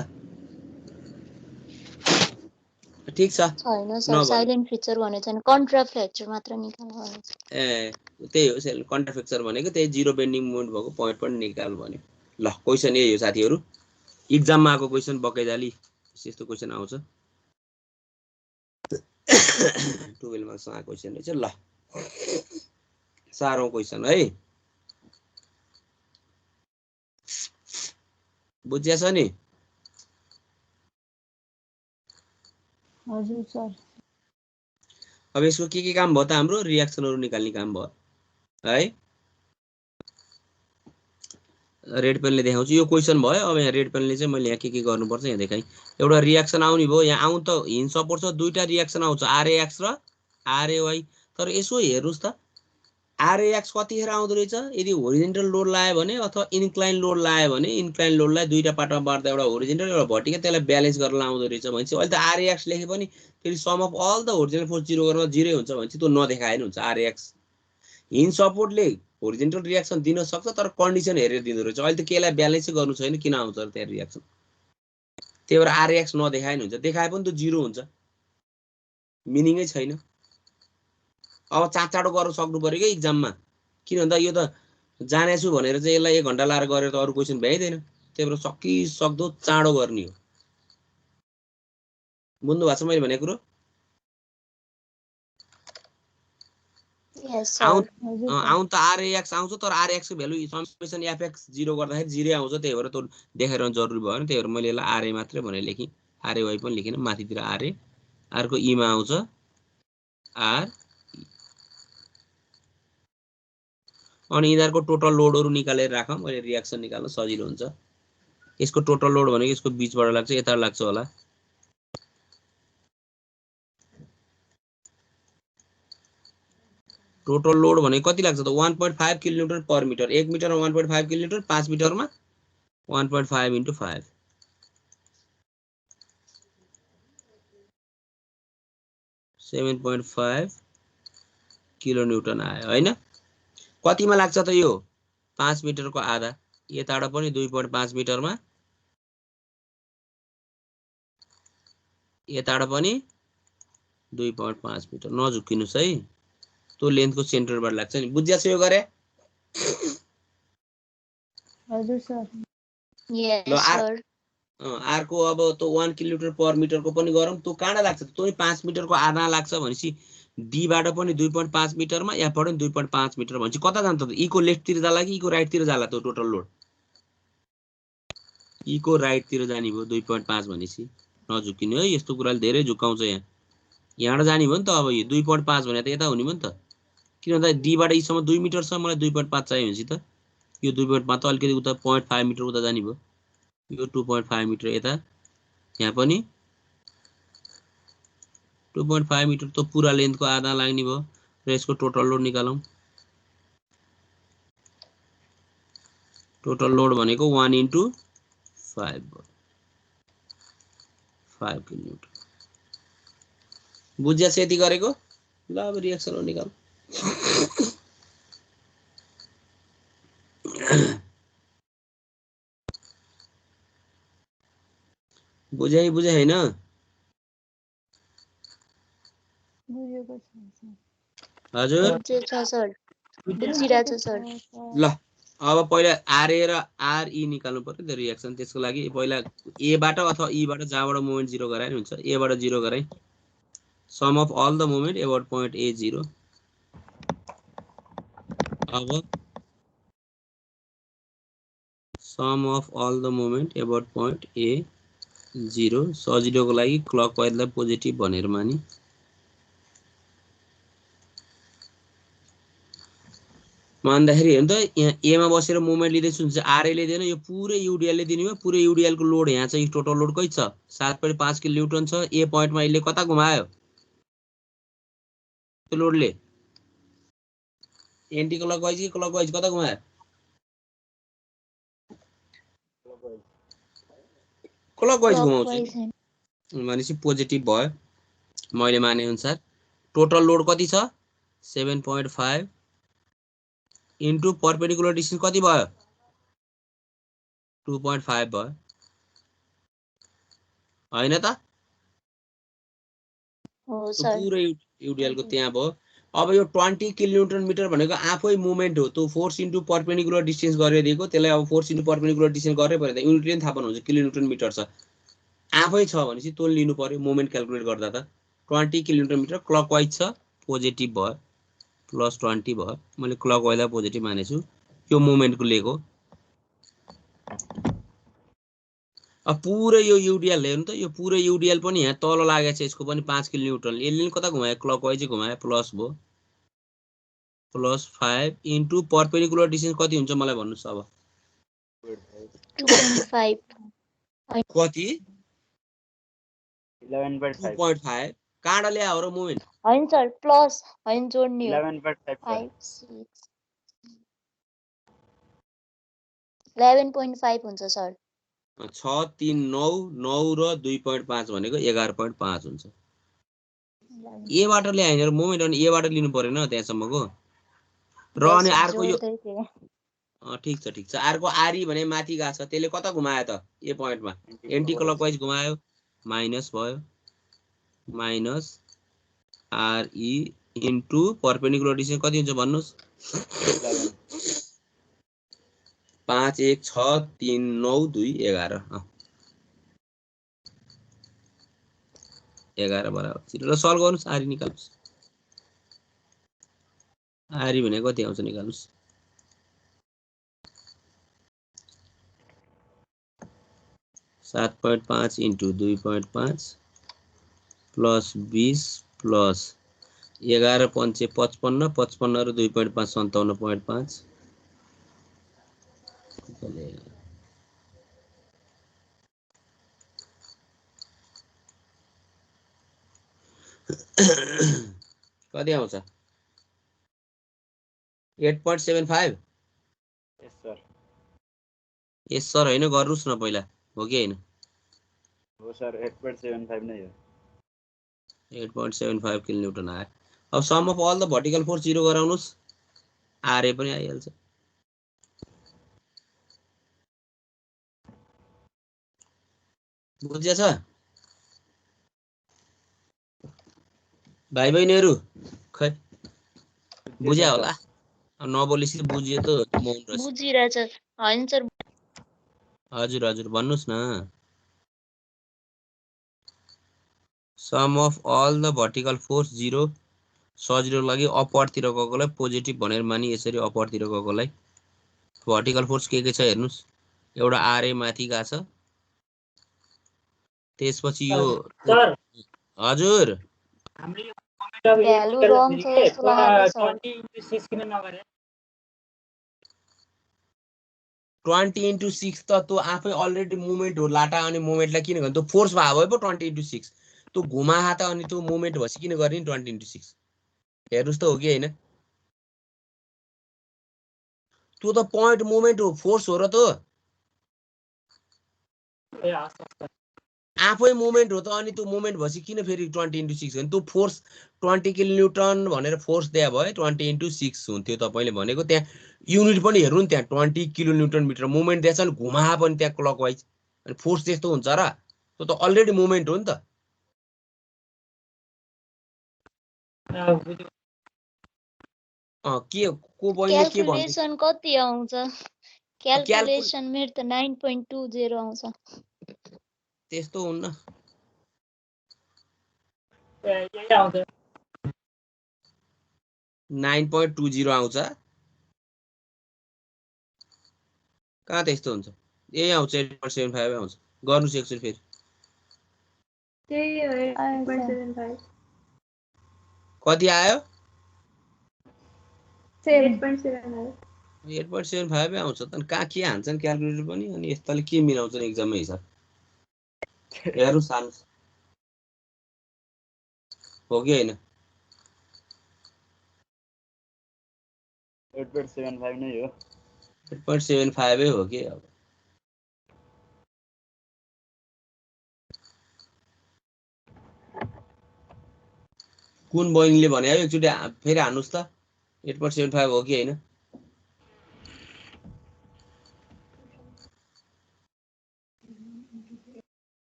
ठीक छ छैन सर साइलेन्ट फिचर भने छैन कन्ट्रा फ्र्याक्चर मात्र निकाल्नु भनेछ ए त्यही हो सेल कन्ट्रा फ्र्याक्चर भनेको त्यही जीरो बेन्डिङ मोमेन्ट भएको पोइन्ट पनि निकाल भन्यो ल क्वेशन यही हो साथीहरु एक्जाममा आएको क्वेशन बकैदाली यस्तो क्वेशन आउँछ 12 मार्क्स आएको क्वेशन रहेछ ल सारौं क्वेशन है बुझ्या छ नि हजुर सर अब यसको के काम भयो त हाम्रो रियाक्सनहरु निकाल्ने काम भयो है रेड पेनले देखाउँछु यो क्वेशन भयो अब यहाँ रेड पेनले चाहिँ मैले यहाँ के गर्नुपर्छ यहाँ देखाइ एउटा रियाक्सन आउने भयो यहाँ आउन त हिन्ज सपोर्ट छ दुईटा रियाक्सन आउँछ आरएएक्स र आरएवाई तर यसो हेर्नुस् त आरएएक्स कतिखेर आउँदो रहेछ यदि होरिजेन्टल लोड लायो भने अथवा इन्क्लाइन लोड लायो भने इन्क्लाइन लोडलाई दुईटा पार्टमा बाँड्दा एउटा होरिजेन्टल एउटा भर्टिकल त्यसलाई ब्यालेन्स गरेर आउँदो रहेछ भनेपछि अहिले त आरएएक्स लेखे पनि फेरि sum of all the horizontal force zero गरेर जिरो हुन्छ भनेपछि त्यो नदेखाए नि हुन्छ आरएएक्स हिन्ज सपोर्टले होरिजेन्टल रियाक्सन दिन सक्छ तर कन्डिसन हेरेर दिँदो रहेछ अहिले त केलाई ब्यालेन्स गर्नु छैन किन आउँछ र त्यहाँ रियाक्सन त्यही भएर आरएएक्स नदेखाए नि हुन्छ देखाए पनि त जिरो हुन्छ मिनिङै छैन अब चाँडो गर्न सक्नु पर्यो के एक्जाममा किन भन्दा यो त जानेछु भनेर चाहिँ यसलाई 1 घण्टा लाएर गरेर त अरु क्वेशन भ्याइदैन त्यही भएर सकि सक्दो चाँडो गर्ने हो बुझ्नु भएको छ मैले भनेको कुरो यस सर आउन त आरएएक्स आउँछ तर आरएएक्स को भ्यालु समेसन एफएक्स 0 गर्दाखेरि 0 आउँछ त्यही भएर त देखाइरहनु जरुरी भएन त्यही भएर मैले यसलाई आरए मात्रै भनेर लेखेँ आरएवाई पनि लेखिन माथितिर आरए आरको ई मा आउँछ आर अनि यिनीहरुको टोटल लोडहरु निकालेर राखौं मैले रियाक्सन निकाल्न सजिलो हुन्छ यसको टोटल लोड भनेको यसको बीचबाट लाग्छ यता लाग्छ होला टोटल लोड भनेको कति लाग्छ त 1.5 किलोन्युटन पर मिटर 1 मिटरमा 1.5 किलोन्युटन 5 मिटरमा 1.5 * 5 7.5 किलोन्युटन आयो हैन कतिमा लाग्छ त यो 5 मिटरको आधा यताबाट पनि 2.5 मिटरमा यताबाट पनि 2.5 मिटर नझुकिनुस् है त्यो लेन्थको सेन्टरबाट लाग्छ नि बुझ्या छ यो गरे हजुर सर यस सर आरको अब त 1 किलोमिटर पर मिटरको पनि गरौँ त्यो काँडा लाग्छ त्यो 5 मिटरको आधा लाग्छ भनेसी डी बाट पनि 2.5 मिटरमा या बाट पनि 2.5 मिटर भनेसी कता जान्छ त ई को लेफ्ट तिर जाला कि ई को राइट तिर जाला त्यो टोटल लोड ई को राइट तिर जानी भयो 2.5 भनेसी नझुकिनु है यस्तो कुराले धेरै झुकाउँछ यहाँ यहाँबाट जानी भयो नि त अब यो 2.5 भने त यता हुने भयो नि त किन भन्दा डी बाट ई सम्म 2 मिटर छ मलाई 2.5 चाहियो भनेसी त यो 2.5 त अलिकति उता 0.5 मिटर उता जानी भयो यो 2.5 मिटर यता यहाँ पनि 2.5 मिटर त पूरा लेन्थको आधा लाग्ने भयो र यसको टोटल लोड निकालौं टोटल लोड भनेको 1 * 5 भयो 5 किलोमिटर बुझ्या छ यति गरेको ल अब रियाक्सन निकाल बुझे हैन बुझेको छ हजुर बुझेछ सर बुझिरहेछ सर ल अब पहिला आरए र आरई निकाल्नु पर्यो त्यो रियाक्सन त्यसको लागि पहिला ए बाट अथवा ई बाट जहाँबाट मोमेन्ट 0 गराए हुन्छ ए बाट 0 गराए sum of all the moment about point A 0 अब sum of all the moment about point A 0 सजिलोको लागि क्लकवाइजलाई पोजिटिभ भनेर मानि मान्दाखेरि हेर्नु त यहाँ एमा बसेर मोमेन्ट लिँदैछु भने चाहिँ आरए लिँदैन यो पुरै युडिएलले दिने हो पुरै युडिएलको लोड यहाँ चाहिँ टोटल लोड कति छ 7.5 किलो न्युटन छ ए पोइन्टमा यसले कता घुमायो त्यो लोडले एन्टी क्लकवाइज कि क्लकवाइज कता घुमायो क्लकवाइज घुमाउँछ भनेपछि पोजिटिभ भयो मैले माने अनुसार टोटल लोड कति छ 7.5 इन्टु परपेन्डिकुलर डिस्टेन्स कति भयो 2.5 भयो हैन त हो सर पुरै युडिएल को त्यहाँ भयो अब यो 20 किलोन्युटन मिटर भनेको आफै मोमेन्ट हो त्यो फोर्स इन्टु परपेन्डिकुलर डिस्टेन्स गरेर दिएको त्यसलाई अब फोर्स इन्टु परपेन्डिकुलर डिस्टेन्स गरेर परे त युनिटले पनि थाहा पाउनु हुन्छ किलोन्युटन मिटर छ आफै छ भनेपछि तोल लिनु पर्यो मोमेन्ट क्याल्कुलेट गर्दा त 20 किलोन्युटन मिटर क्लकवाइज छ पोजिटिभ भयो +20 भयो मैले क्लकवाइजलाई पोजिटिभ मानेछु यो मोमेन्टको लेख हो अब पुरै यो युडिएल हेर्नु त यो पुरै युडिएल पनि यहाँ तल लागेको छ यसको पनि 5 किलो न्युटन यसले कता घुमायो क्लकवाइज घुमायो प्लस भयो +5 इन्टु परपेन्डिकुलर डिस्टेन्स कति हुन्छ मलाई भन्नुस् अब 2.5 कति 11.5 2.5 काँडा ल्यायो हो र मोमेन्ट हैन सर प्लस हैन जोड्ने हो 11.5 5 6 11.5 हुन्छ सर 6 3 9 9 र 2.5 भनेको 11.5 हुन्छ ए बाट ल्याएन र मोमेन्ट अनि ए बाट लिनु पर्दैन त्यहाँसम्मको र अनि अर्को यो ठीक छ अर्को आरई भने माथि गएको छ त्यसले कता घुमायो त ए पोइन्टमा एन्टी क्लकवाइज घुमायो माइनस भयो माइनस आरई इन्टु परपेन्डिकुलर डिस्टेन्स कति हुन्छ भन्नुस् 5 1 6 3 9 2 11 11 बराबर र सल्भ गर्नुस् आरई निकाल्नुस् आरई भने कति आउँछ निकाल्नुस् 7.5 इन्टु 2.5 प्लस 20 प्लस 11 5 55 55 र 2.5 57.5 कति आउँछ 8.75 यस सर हैन गर्नुस् न पहिला हो कि हैन हो सर 8.75 नै हो 8.75 किलो न्युटन आयो अब sum of all the vertical force 0 गराउनुस् आरए पनि आइहाल्छ बुझ्छ भाइ बहिनीहरु खै बुझ्या होला नबोलिसि बुझियो त मौन रहेछ बुझिरहेछ हैन सर हजुर हजुर भन्नुस् न sum of all the vertical force 0 सजिलो लागि अपवर्ड तिर गएकोलाई पोजिटिभ भनेर मानि यसरी अपवर्ड तिर गएकोलाई भर्टिकल फोर्स के छ हेर्नुस् एउटा आरए माथि गएको छ त्यसपछि यो सर हजुर भ्यालु रङ छ जस्तो लाग्यो सर 20 किन नगरे 20 × 6 त त्यो आफै अलरेडी मोमेन्ट हो लाटा अनि मोमेन्टलाई किन गर्ने त्यो फोर्स भयो पो 20 × 6 त्यो घुमा त अनि त्यो मोमेन्ट भएपछि किन गर्ने 20 × 6 हेर्नुस् त हो कि हैन त्यो त पोइन्ट मोमेन्ट हो फोर्स हो र त आफै मोमेन्ट हो त अनि त्यो मोमेन्ट भएपछि किन फेरि 20 × 6 भने त्यो फोर्स 20 किलो न्युटन भनेर फोर्स दिया भयो 20 × 6 हुन्थ्यो तपाईले भनेको त्यहाँ युनिट पनि हेर्नु नि त्यहाँ 20 किलो न्युटन मिटर मोमेन्ट दिएछ नि घुमा पनि त्यहाँ क्लकवाइज अनि फोर्स त्यस्तो हुन्छ र त्यो त अलरेडी मोमेन्ट हो नि त के को बहिनीले के भन्नु क्याल्कुलेसन कति आउँछ क्याल्कुलेसन मेरो त 9.20 आउँछ त्यस्तो हुन्न यही आउँछ 9.20 आउँछ कहाँ त्यस्तो हुन्छ यही आउँछ 8.75 आउँछ। गर्नुस् एकचोटि फेरि। त्यही हो आयो सर। 8.75 कति आयो? 8.75 8.75 आउँछ त। कहाँ के हान्छन् क्याल्कुलेटर पनि, अनि यस्ताले के मिलाउँछन् एक्जाममा हिसाब। हेर्नु सानो हो कि होइन? 8.75 नै हो। 8.75 हो कि अब। कुन बहिनीले भने एकचोटि फेरि हान्नुस् त 8.75 हो कि होइन?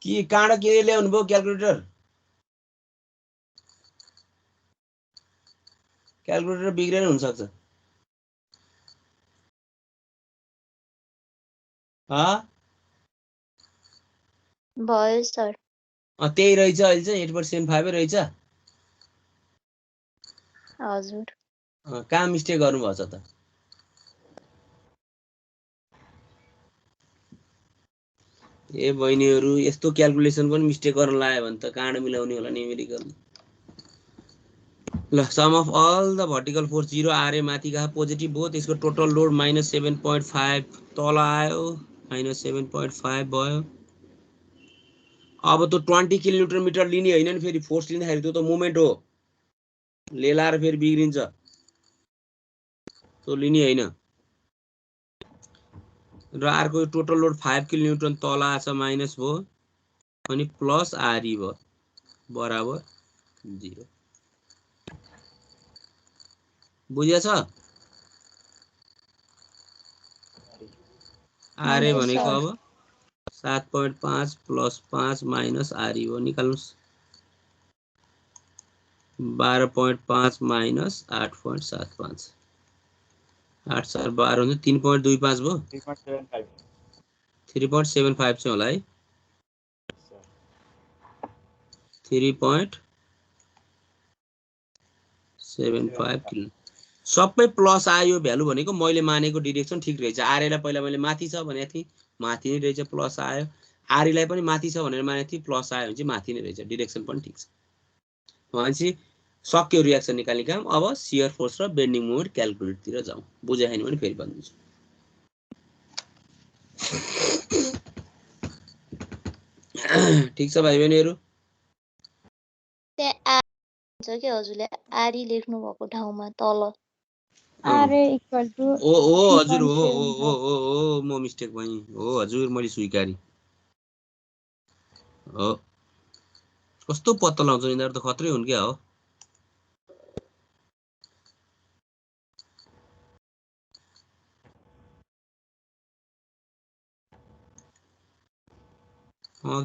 के कहाँबाट के ल्याउनु भयो क्याल्कुलेटर? क्याल्कुलेटर बिग्रेर हुनसक्छ। भयो सर। त्यही रहेछ अहिले चाहिँ 8.75 रहेछ। हजुर। कहाँ मिस्टेक गर्नुभएछ त? ए बहिनीहरू यस्तो क्याल्कुलेसन पनि मिस्टेक गर्न लाग्यो भने त कहाँबाट मिलाउने होला न्युमेरिकल। ल sum of all the vertical force 0 R A माथि गएको पोजिटिभ भयो, त्यसको टोटल लोड -7.5 तल आयो, -7.5 भयो। अब त्यो 20 किलोन्युटन मिटर लिने होइन नि, फेरि फोर्स लिँदाखेरि त्यो त मोमेन्ट हो, लेलाएर फेरि बिग्रिन्छ, त्यो लिने होइन। र अर्को टोटल लोड 5 किलोन्युटन तल आछ माइनस भयो, अनि प्लस आरई भयो बराबर 0। बुझेछ? आरए बुझेँ भनेको सर। अब 7.5 + 5 माइनस आरई हो, निकाल्नुस्। 12.5 माइनस 8.75, 8 4 12 हुन्छ, 3.25 भयो। 3.75 3.75 चाहिँ होला है। 3.75 किलो सबै प्लस आयो। भ्यालु भनेको मैले मानेको डिरेक्सन ठिक रहेछ। आरएलाई पहिला मैले माथि छ भनेको थिएँ, माथि नै रहेछ, प्लस आयो। आरईलाई पनि माथि छ भनेर मानेको थिएँ, प्लस आयो भने चाहिँ माथि नै रहेछ, डिरेक्सन पनि ठिक छ। भनेपछि सक्यो रियाक्सन निकाल्ने काम। अब सियर फोर्स र बेन्डिङ मोमेन्ट क्याल्कुलेटतिर जाउँ। बुझे छैन भने फेरि भनिदिन्छु। ठिक छ भाइ बहिनीहरू? त्यहाँ हुन्छ कि हजुरले आरी लेख्नु भएको ठाउँमा तल। आरए इक्वल टु ओ हजुर हो, म मिस्टेक भएँ। हो हजुर, मैले स्वीकारी हो। कस्तो पत्ता लाउँछ यिनीहरू त, खत्रै हुन् क्या हो।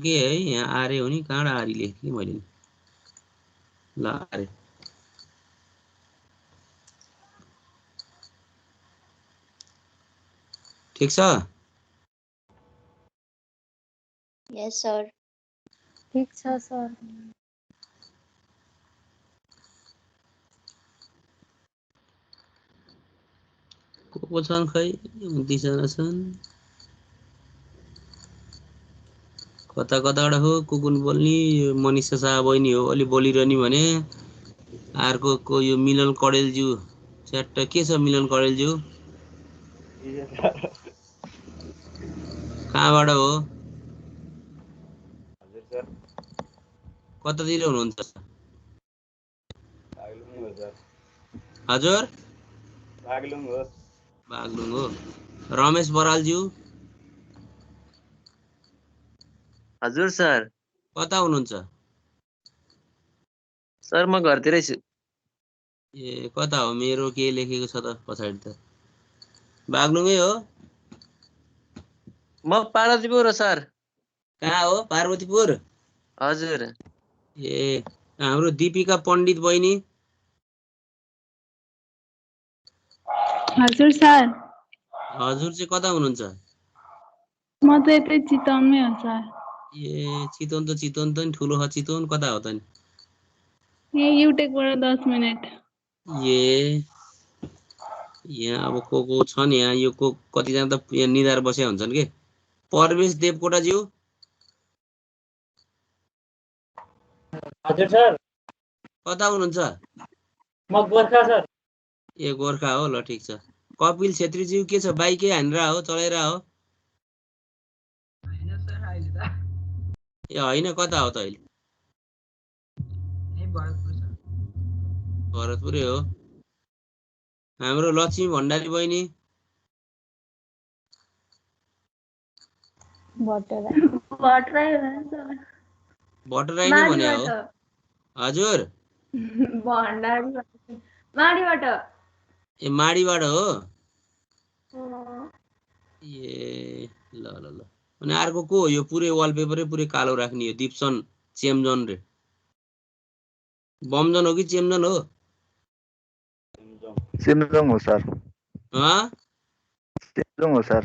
के है यहाँ आरे हो नि, कहाँबाट आरी लेखेँ मैले। ल आरे ठिक छ। Yes sir. ठिक छ सर। को छन् खै? 29 जना छन्। कता कताबाट हो को कुन बोल्ने? यो मनिषा शाह बहिनी हो अलि बोलिरहने भने। अर्को को यो मिलन कडेलज्यू च्याट्ट के छ मिलन कडेलज्यू? कहाँबाट हो? हजुर सर, कतातिर हुनुहुन्छ? बागलुङ हो सर। हजुर बागलुङ हो। बागलुङ हो। रमेश बरालज्यू हजुर सर। कता हुनुहुन्छ? सर म घरतिरै छु। ए कता हो? मेरो के लेखेको छ त पछाडि त? बागलुङै हो। म पार्वतीपुर हो सर। कहाँ हो? पार्वतीपुर। हजुर। ए हाम्रो दीपिका पण्डित बहिनी। हजुर सर। हजुर चाहिँ कता हुनुहुन्छ? म त यतै चितवनमै हो सर। ए चितवन त नि ठुलो छ। चितवन कता हो त नि? यही युटेकबाट 10 मिनेट। ए यहाँ अब को छन् यहाँ यो को कतिजना त यहाँ निधार बसेका हुन्छन् के परवेश देवकोटाज्यू हजुर सर कता हुनुहुन्छ म गोर्खा सर ए गोर्खा हो ल ठिक छ कपिल छेत्रीज्यू के छ बाइकै हानेर हो चलाइरा हो ए होइन कता हो त अहिले भरतपुरै हो हाम्रो लक्ष्मी भण्डारी बहिनी भट्टराई भट्टराई हुनुहुन्छ भट्टराई नै भने हो हजुर भण्डारी माडीबाट ए माडीबाट हो ए ल ल ल अनि अर्को को हो यो पुरै वालपेपरै पुरै कालो राख्ने यो दिप्सन चेम्जन रे बमजन हो कि चेम्जन हो चेम्जोङ हो सर चेम्जोङ हो सर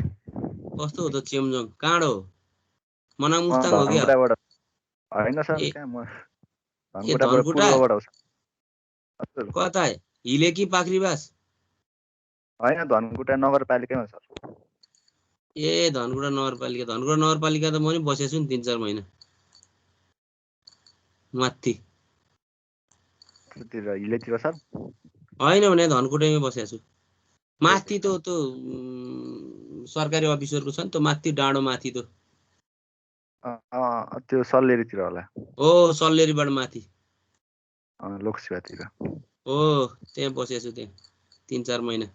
कस्तो हो त चेम्जोङ काँडो हो मनाङ मुस्ताङ हो क्या धनकुटाबाट होइन सर ए कहाँ म ए धनकुटाबाट धनकुटा पूर्वबाट हो सर कता हिले कि पाख्रीबास होइन धनकुटा नगरपालिकामा सर ए धनकुटा नगरपालिका त म नि बसेको छु नि 3-4 महिना माथि तिर हिलेतिर सर होइन भने धनकुटैमै बसेको छु माथि त सरकारी अफिसरको छ नि त माथि डाँडो माथि त त्यो सल्लेरीतिर होला ओ सल्लेरीबाट माथि लोकसेवातिर ओ त्यहाँ बसेको छु त्यहाँ 3-4 महिना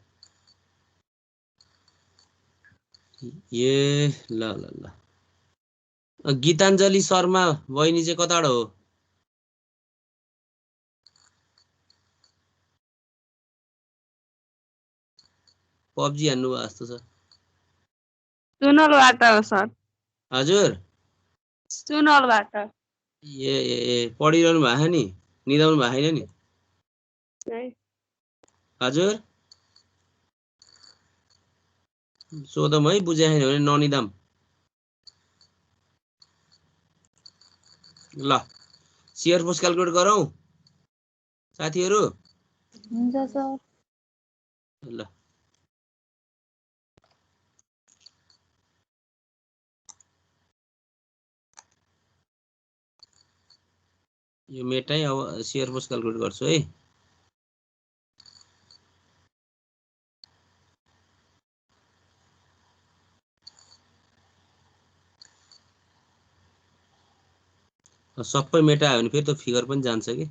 ए ल ल ल गीताञ्जली शर्मा बहिनी चाहिँ कताबाट हो पब्जी हान्नु भयो जस्तो छ सुनलबाट हो सर हजुर सुनलबाट ए पढिरहनु भएको नि निदाउनु भएको छैन नि हजुर सोधम है बुझे छैन भने ननिदाम ल शेयर फोर्स क्याल्कुलेट गरौँ साथीहरू हुन्छ सर ल यो मेटै अब शेयर फोर्स क्याल्कुलेट गर्छु है सबै मेटा आयो भने फेरि त फिगर पनि जान्छ कि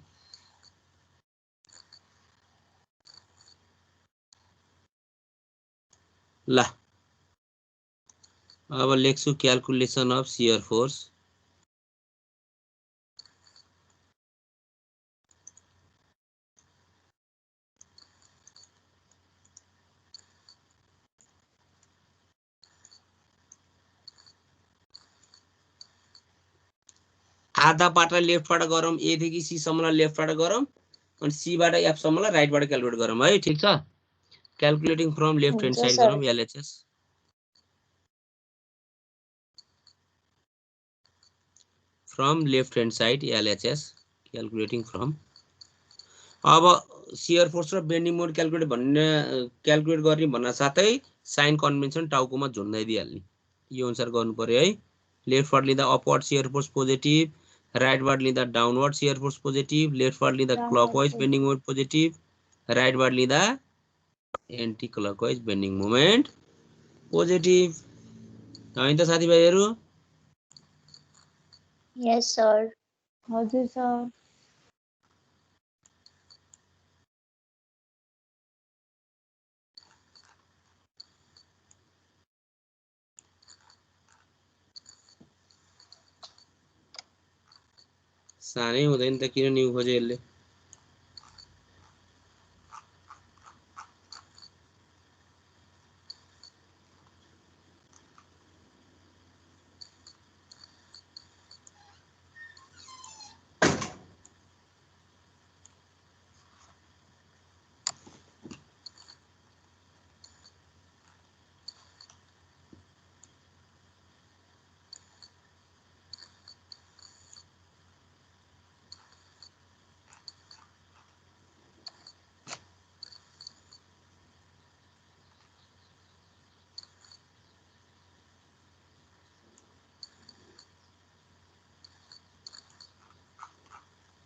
ल अब लेख्छु क्याल्कुलेसन अफ शियर फोर्स आधा पाटा लेफ्टबाट गरौँ ए देखि सी सम्मलाई लेफ्टबाट गरौँ अनि सी बाट एफ सम्मलाई राइटबाट क्याल्कुलेट गरौँ है ठीक छ क्याल्कुलेटिङ फ्रम लेफ्ट ह्यान्ड हुन्छ साइड सर गरौँ LHS from left hand side LHS calculating from अब शियर फोर्स र बेन्डिङ मोड क्याल्कुलेट गर्ने भन्न साथै साइन कन्भेन्सन टाउकोमा झुन्डाइदिइहाल्ने यो अनुसार गर्नु पर्यो है लेफ्टबाट लिँदा अपवर्ड शियर फोर्स पोजिटिभ राइटबाट लिँदा डाउनवर्ड शियर फोर्स पोजिटिभ लेफ्टबाट लिँदा क्लकवाइज बेन्डिङ मोमेन्ट पोजिटिभ राइटबाट लिँदा anti clockwise bending moment positive होइन त साथीभाइहरू यस सर हजुर सर सानै हुँदैन त किन न्यू खोज्यो यसले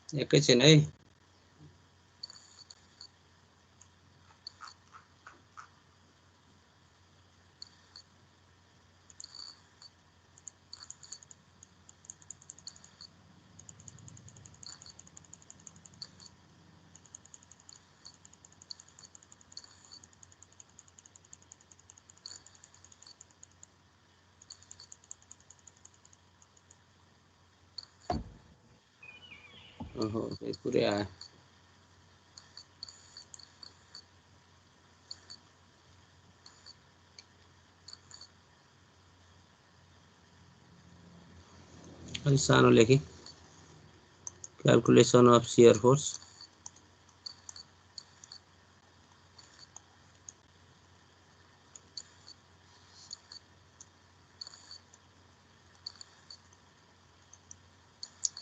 एकैछिन है। ओहो पुरै आयो। अलि सानो लेखेँ। Calculation of shear force.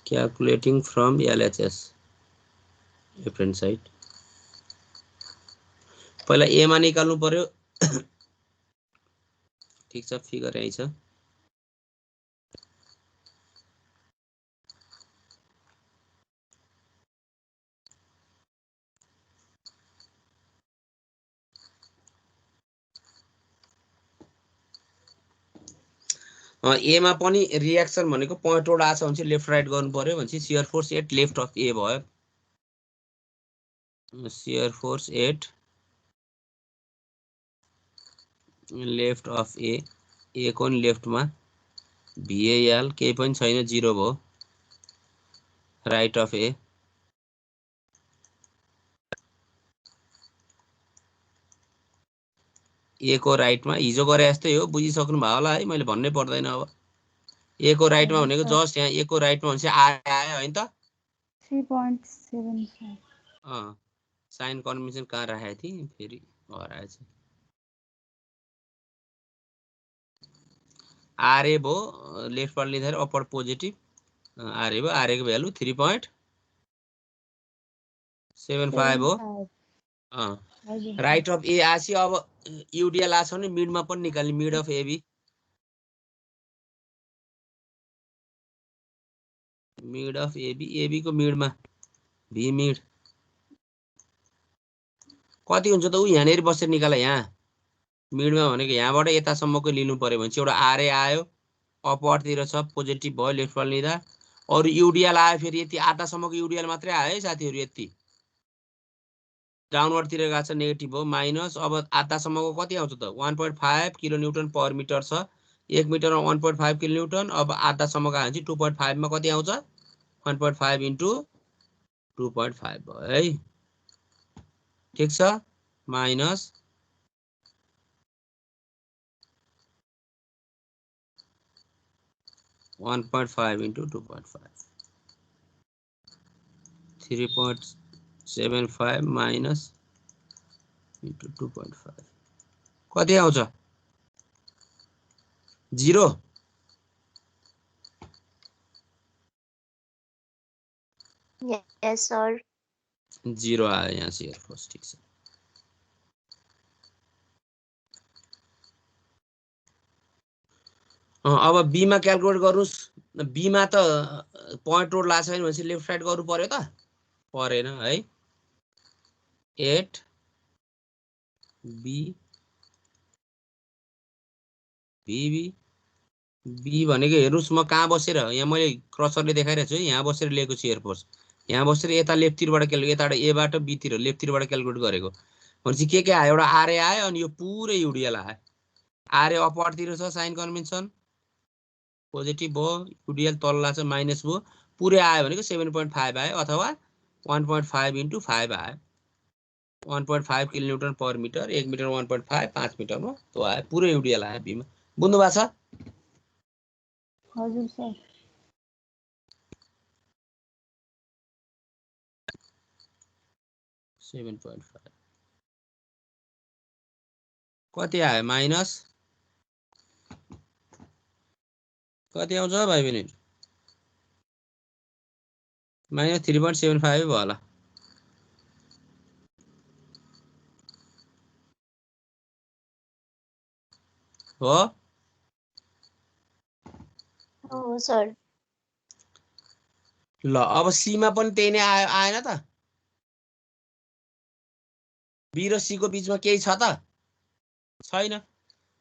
Calculating from LHS reference site। पहिला ए मा निकाल्नु पर्यो। ठीक छ, फिगर यही छ। ए मा पनि रिएक्सन भनेको पोइन्ट रोड आछ भने चाहिँ लेफ्ट राइट गर्नु पर्यो भने चाहिँ shear force at left of A भयो। Shear force at left of A, A को नि लेफ्टमा भिएल केही पनि छैन, 0 भयो। राइट अफ ए ए को राइटमा हिजो गरे जस्तै हो, बुझिसक्नु भयो होला है, मैले भन्नै पर्दैन अब। ए को राइटमा भनेको जस्ट यहाँ ए को राइटमा भनेपछि आयो हैन त। 3.75 साइन कन्भेन्सन कहाँ राखेको थिएँ फेरि हराएछ। आरए भयो लेफ्टबाट लिँदाखेरि अप्पर पोजिटिभ आरए भयो, आरए को भ्यालु 3.75 हो। राइट अफ ए आसी अब युडिएल आछ भने मिडमा पनि निकाल्ने, mid of A B, mid of A B, A B को मिडमा भी मिड कति हुन्छ त उ यहाँनेर बसेर निकाल। यहाँ मिडमा भनेको यहाँबाट यतासम्मको लिनु पर्यो भने चाहिँ एउटा आरए आयो, अपवर्डतिर छ, पोजिटिभ भयो लेफ्टबाट लिँदा। अरु युडिएल आयो फेरि यति आधासम्मको युडिएल मात्रै आयो है साथीहरु, यति डाउनवर्डतिर गएको छ नेगेटिभ हो माइनस। अब आधासम्मको कति आउँछ त 1.5 किलो न्यूटन पर मिटर छ, 1 मिटरमा 1.5 किलो न्यूटन। अब आधासम्मको आयो भने चाहिँ 2.5 मा कति आउँछ 1.5 इन्टु 2.5 भयो है। ठीक छ, माइनस 1.5 इन्टु 2.5 3.75 माइनस इन्टु 2.5 कति आउँछ 0। यस सर 0 आयो यहाँ शियर फोर्स। ठीक छ, अब बी मा क्याल्कुलेट गर्नुस्। बी मा त पोइन्ट रोड लाग्छ छैन भनेपछि लेफ्ट साइड गर्नु पर्यो त, परेन है। 8 बी बी बी भनेको हेर्नुस् म कहाँ बसेर, यहाँ मैले क्रसरले देखाइरहेको छु, यहाँ बसेर लिएको शियर फोर्स, यहाँ बसेर यता लेफ्टतिरबाट क्याल्कुलेट, यताबाट एबाट बीतिर लेफ्टतिरबाट क्याल्कुलेट गरेको भनेपछि के आयो, एउटा आरए आयो अनि यो पुरै युडिएल आयो। आरए अपवर्डतिर छ, साइन कन्भेन्सन पोजिटिभ भयो, युडिएल तल्ला छ माइनस भयो, पुरै आयो भनेको 7.5 आयो अथवा 1.5 इन्टु 5 आयो। 1.5 kilo newton per metre, 1 metre 1.5, 5 मिटरमा त्यो आयो, पुरै युडिएल आयो बीमा। बुझ्नु भएको छ? हजुर सर। 7.5 कति आयो माइनस कति आउँछ भाइ बहिनी, माइनस 3.75 भयो होला। हो हो सर। ल अब सीमा पनि त्यही नै आएन त बी र सी को बीचमा केही छ त छैन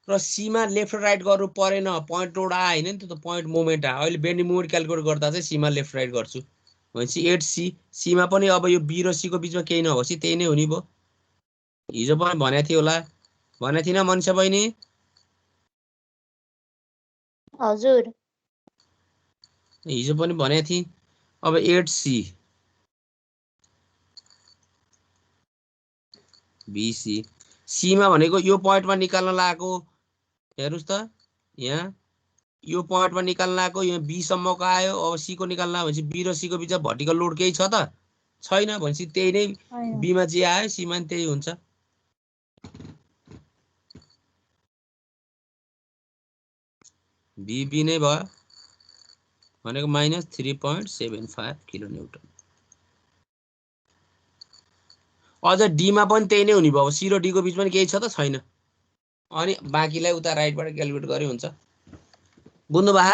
र सीमा लेफ्ट र राइट गर्नु परेन पोइन्ट रोड आयो हैन नि त पोइन्ट मोमेन्ट आयो अहिले बेन्डिङ मोमेन्ट क्याल्कुलेट गर्दा चाहिँ सीमा लेफ्ट राइट गर्छु भनेपछि 8c सीमा पनि अब यो बी र सी को बीचमा केही नभएपछि त्यही नै हुने भयो हिजो पनि भनेको थियो होला भनेको थिएन मनिषा बहिनी हजुर हिजो पनि भनेको थिएँ अब 8c BC सीमा भनेको यो पोइन्टमा निकाल्न लागेको हेर्नुस् त यहाँ यो पोइन्टमा निकाल्न लागेको यहाँ बी सम्मको आयो अब सी को निकाल्न भनेपछि बी र सी को बीचमा भर्टिकल लोड केही छ त छैन भनेपछि त्यही नै बी मा जे आयो सी मा पनि त्यही हुन्छ बी नै भयो भनेको माइनस 3.75 किलोन्युटन अझ डी मा पनि त्यही नै हुने भयो सी र डी को बीचमा केही छ त छैन अनि बाँकीलाई उता राइटबाट क्याल्कुलेट गरे हुन्छ बुझ्नु भा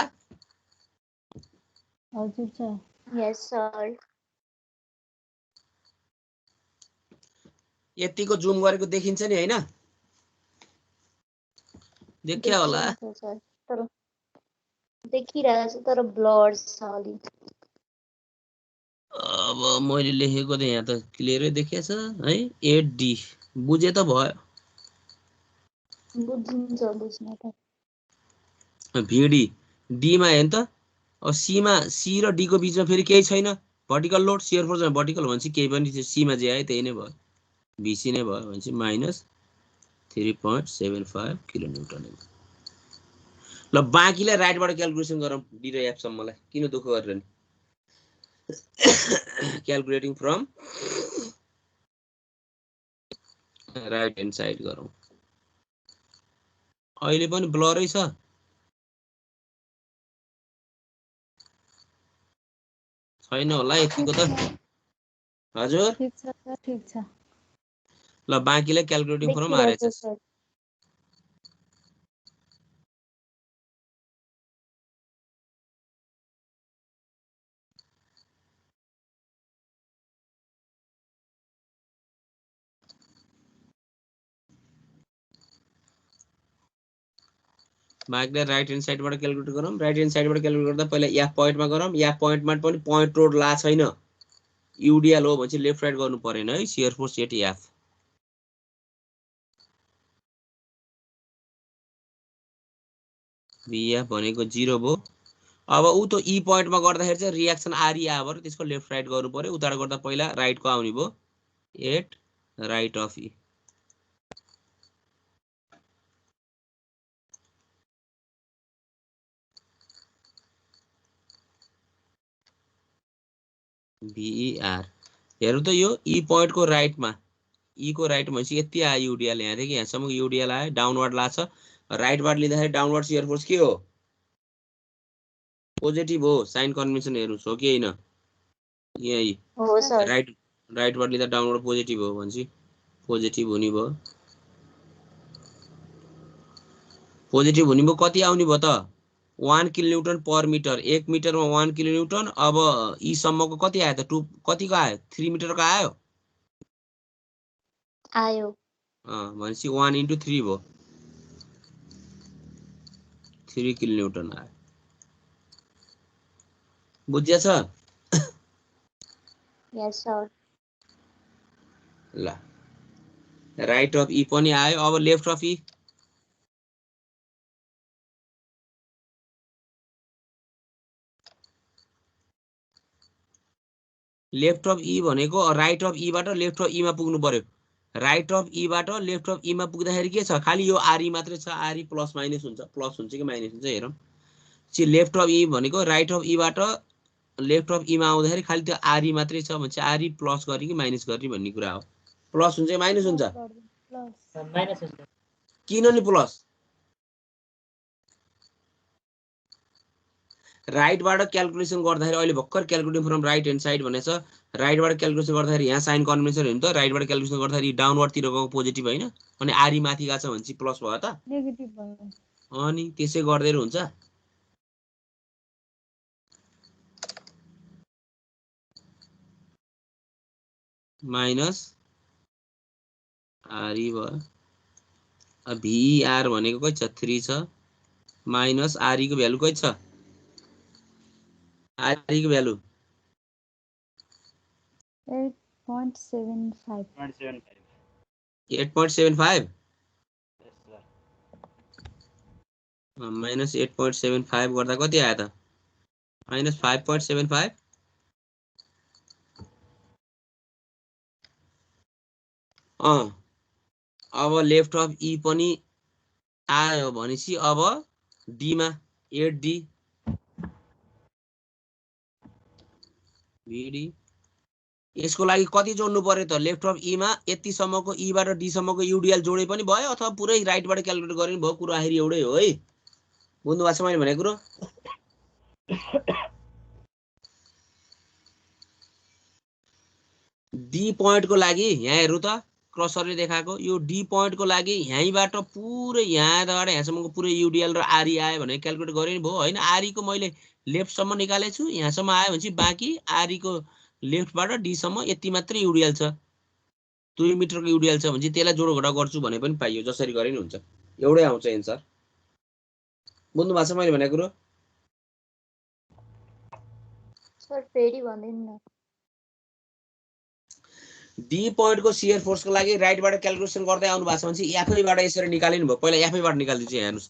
हजुर सर यस सर यतिको जुम गरेको देखिन्छ नि हैन देखिया होला देखिन्छ सर तर देखिरहेको छ तर ब्लर छ अलि अब मैले लेखेको त यहाँ त क्लियरै देखिएछ है 8D बुझे त भयो बुझिन्छ बुझ्न त VD डी मा हेर्नु त अब सी मा सी र डी को बीचमा फेरि केही छैन vertical load shear force vertical भनेपछि केही पनि सी मा जे आयो त्यही नै भयो BC नै भयो भनेपछि माइनस 3.75 किलोन्युटन ल बाँकीलाई राइटबाट क्याल्कुलेसन गरौँ डी र एफ सम्मलाई किन दुःख गरेर नि क्याल्कुलेटिङ फ्रम राइट ह्यान्ड साइड गरौँ अहिले पनि ब्लरै छ छैन होला यतिको त हजुर ठीक छ सर ठीक छ ल बाँकीलाई क्याल्कुलेटिङ फ्रम देखिरहेको आरएचएस सर बाँकीलाई राइट ह्यान्ड साइडबाट क्याल्कुलेट गरौँ राइट ह्यान्ड साइडबाट क्याल्कुलेट गर्दा पहिला एफ पोइन्टमा गरौँ एफ पोइन्टमा पनि पोइन्ट रोड ला छैन युडिएल हो भने चाहिँ लेफ्ट राइट गर्नु परेन है shear force at F B F भनेको 0 भयो अब उ त ई पोइन्टमा गर्दाखेरि चाहिँ रियाक्सन आरई आयो भने त्यसको लेफ्ट राइट गर्नु पर्यो उताबाट गर्दा पहिला राइटको आउने भयो at right of E VER हेरौँ त यो ई पोइन्टको राइटमा ई को राइट भनेपछि यति आयो युडिएल यहाँदेखि यहाँसम्म युडिएल आयो डाउनवर्ड लाग्छ राइटबाट लिँदाखेरि डाउनवर्ड शियर फोर्स के हो पोजिटिभ हो साइन कन्भेन्सन हेर्नुहोस् हो कि होइन यही हो सर राइटबाट लिँदा डाउनवर्ड पोजिटिभ हो भनेपछि पोजिटिभ हुने भयो पोजिटिभ हुने भयो कति आउने भयो त 1 किलोन्युटन पर मिटर 1 मिटरमा 1 किलोन्युटन अब ई सम्मको कति आयो त 2 कतिको आयो 3 मिटरको आयो आयो भनेपछि 1 into 3 भयो 3 किलोन्युटन आयो बुझ्या छ यस सर ल राइट अफ ई पनि आयो अब left of E left of E भनेको राइट अफ ई बाट लेफ्ट अफ ई मा पुग्नु पर्यो राइट अफ ई बाट लेफ्ट अफ ई मा पुग्दाखेरि के छ खाली यो आरई मात्रै छ आरई प्लस माइनस हुन्छ प्लस हुन्छ कि माइनस हुन्छ हेरौँ चाहिँ लेफ्ट अफ ई भनेको राइट अफ ई बाट लेफ्ट अफ ई मा आउँदाखेरि खाली त्यो आरई मात्रै छ भने चाहिँ आरई प्लस गर्ने कि माइनस गर्ने भन्ने कुरा हो प्लस हुन्छ कि माइनस हुन्छ प्लस माइनस हुन्छ किन नि प्लस राइटबाट क्याल्कुलेसन गर्दाखेरि अहिले भर्खर क्याल्कुलेटिङ फ्रम राइट ह्यान्ड साइड भनेछ राइटबाट क्याल्कुलेसन गर्दाखेरि यहाँ साइन कन्भेन्सन हेर्नु त राइटबाट क्याल्कुलेसन गर्दाखेरि डाउनवर्डतिर गएको पोजिटिभ होइन अनि आरई माथि गएको छ भने चाहिँ प्लस भयो त नेगेटिभ भयो अनि त्यसै गर्दै हुन्छ माइनस आरई भयो। अब भिआर भनेको कति छ 3 छ माइनस आरई को भ्यालु कति छ आरई को भ्यालु 8.75 8.75 Yes, sir. माइनस 8.75 गर्दा कति आयो त माइनस 5.75 अब लेफ्ट अफ ई पनि आयो भनेपछि अब डी मा 8d भिडी यसको लागि कति जोड्नु पर्यो त लेफ्ट अफ ई मा यति सम्मको ई बाट डी सम्मको युडिएल जोडे पनि भयो अथवा पुरै राइट बाट क्याल्कुलेट गर्ने भयो कुरा आखिर एउटै हो है बुझ्नु भएको छ मैले भनेको कुरो डी पोइन्ट को लागि यहाँ हेरु त क्रसरले देखाएको यो डी पोइन्ट को लागि यहीँबाट पुरै यहाँबाट यहाँसम्मको पुरै युडिएल र आरई आयो भने क्याल्कुलेट गरे नि भयो हैन आरई को मैले लेफ्ट सम्म निकालेको छु यहाँसम्म आयो भने बाँकी आरई को लेफ्टबाट डी सम्म यति मात्रै युडिएल छ 2 मिटरको युडिएल छ भने त्यसलाई जोड घटा गर्छु भने पनि पाइयो जसरी गरे नि हुन्छ एउटै आउँछ एन्सर बुझ्नु भएको छ मैले भनेको कुरो सर फेरि भन्दिनु न डी पोइन्ट को शियर फोर्स को लागि राइट बाट क्याल्कुलेसन गर्दै आउनु भएको छ भने एफआई बाट यसरी निकालिनु भयो पहिला एफआई बाट निकाल्दिन्छु यहाँ हेर्नुस्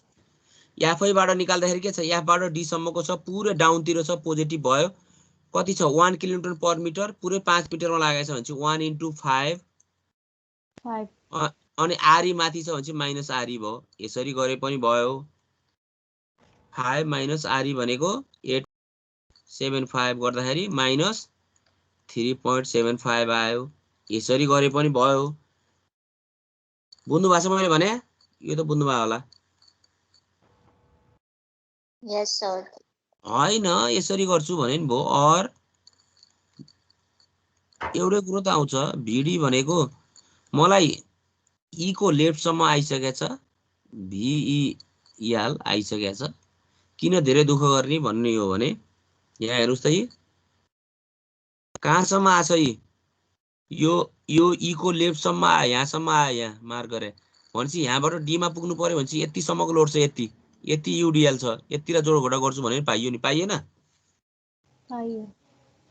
एफआई बाट निकाल्दाखेरि के छ एफ बाट डी सम्मको छ पुरै डाउन तिर छ पोजिटिभ भयो कति छ 1 किलोमिटर पर मिटर पुरै 5 मिटरमा लागेछ भने 1 * 5 5 अनि आरई माथि छ भने माइनस आरई भयो यसरी गरे पनि भयो 5 माइनस आरई भनेको 8.75 गर्दाखेरि माइनस 3.75 आयो यसरी गरे पनि भयो बुझ्नु भएको छ मैले भने यो त बुझ्नु भयो होला यस सर हैन यसरी गर्छु भने नि भयो और एउटै कुरो त आउँछ भिडी भनेको मलाई ई को लेफ्ट सम्म आइसकेको छ भिइएल आइसकेको छ किन धेरै दुःख गर्ने भन्ने हो भने यहाँ हेर्नुस् त यी कहाँसम्म आछ यी यो ई को लेफ्ट सम्म आयो यहाँसम्म आयो यहाँ मार्क गरे भनेपछि यहाँबाट डी मा पुग्नु पर्यो भनेपछि यति सम्मको लोड छ यति युडिएल छ यतिलाई जोड घटा गर्छु भने पाइयो नि पाइएन पाइयो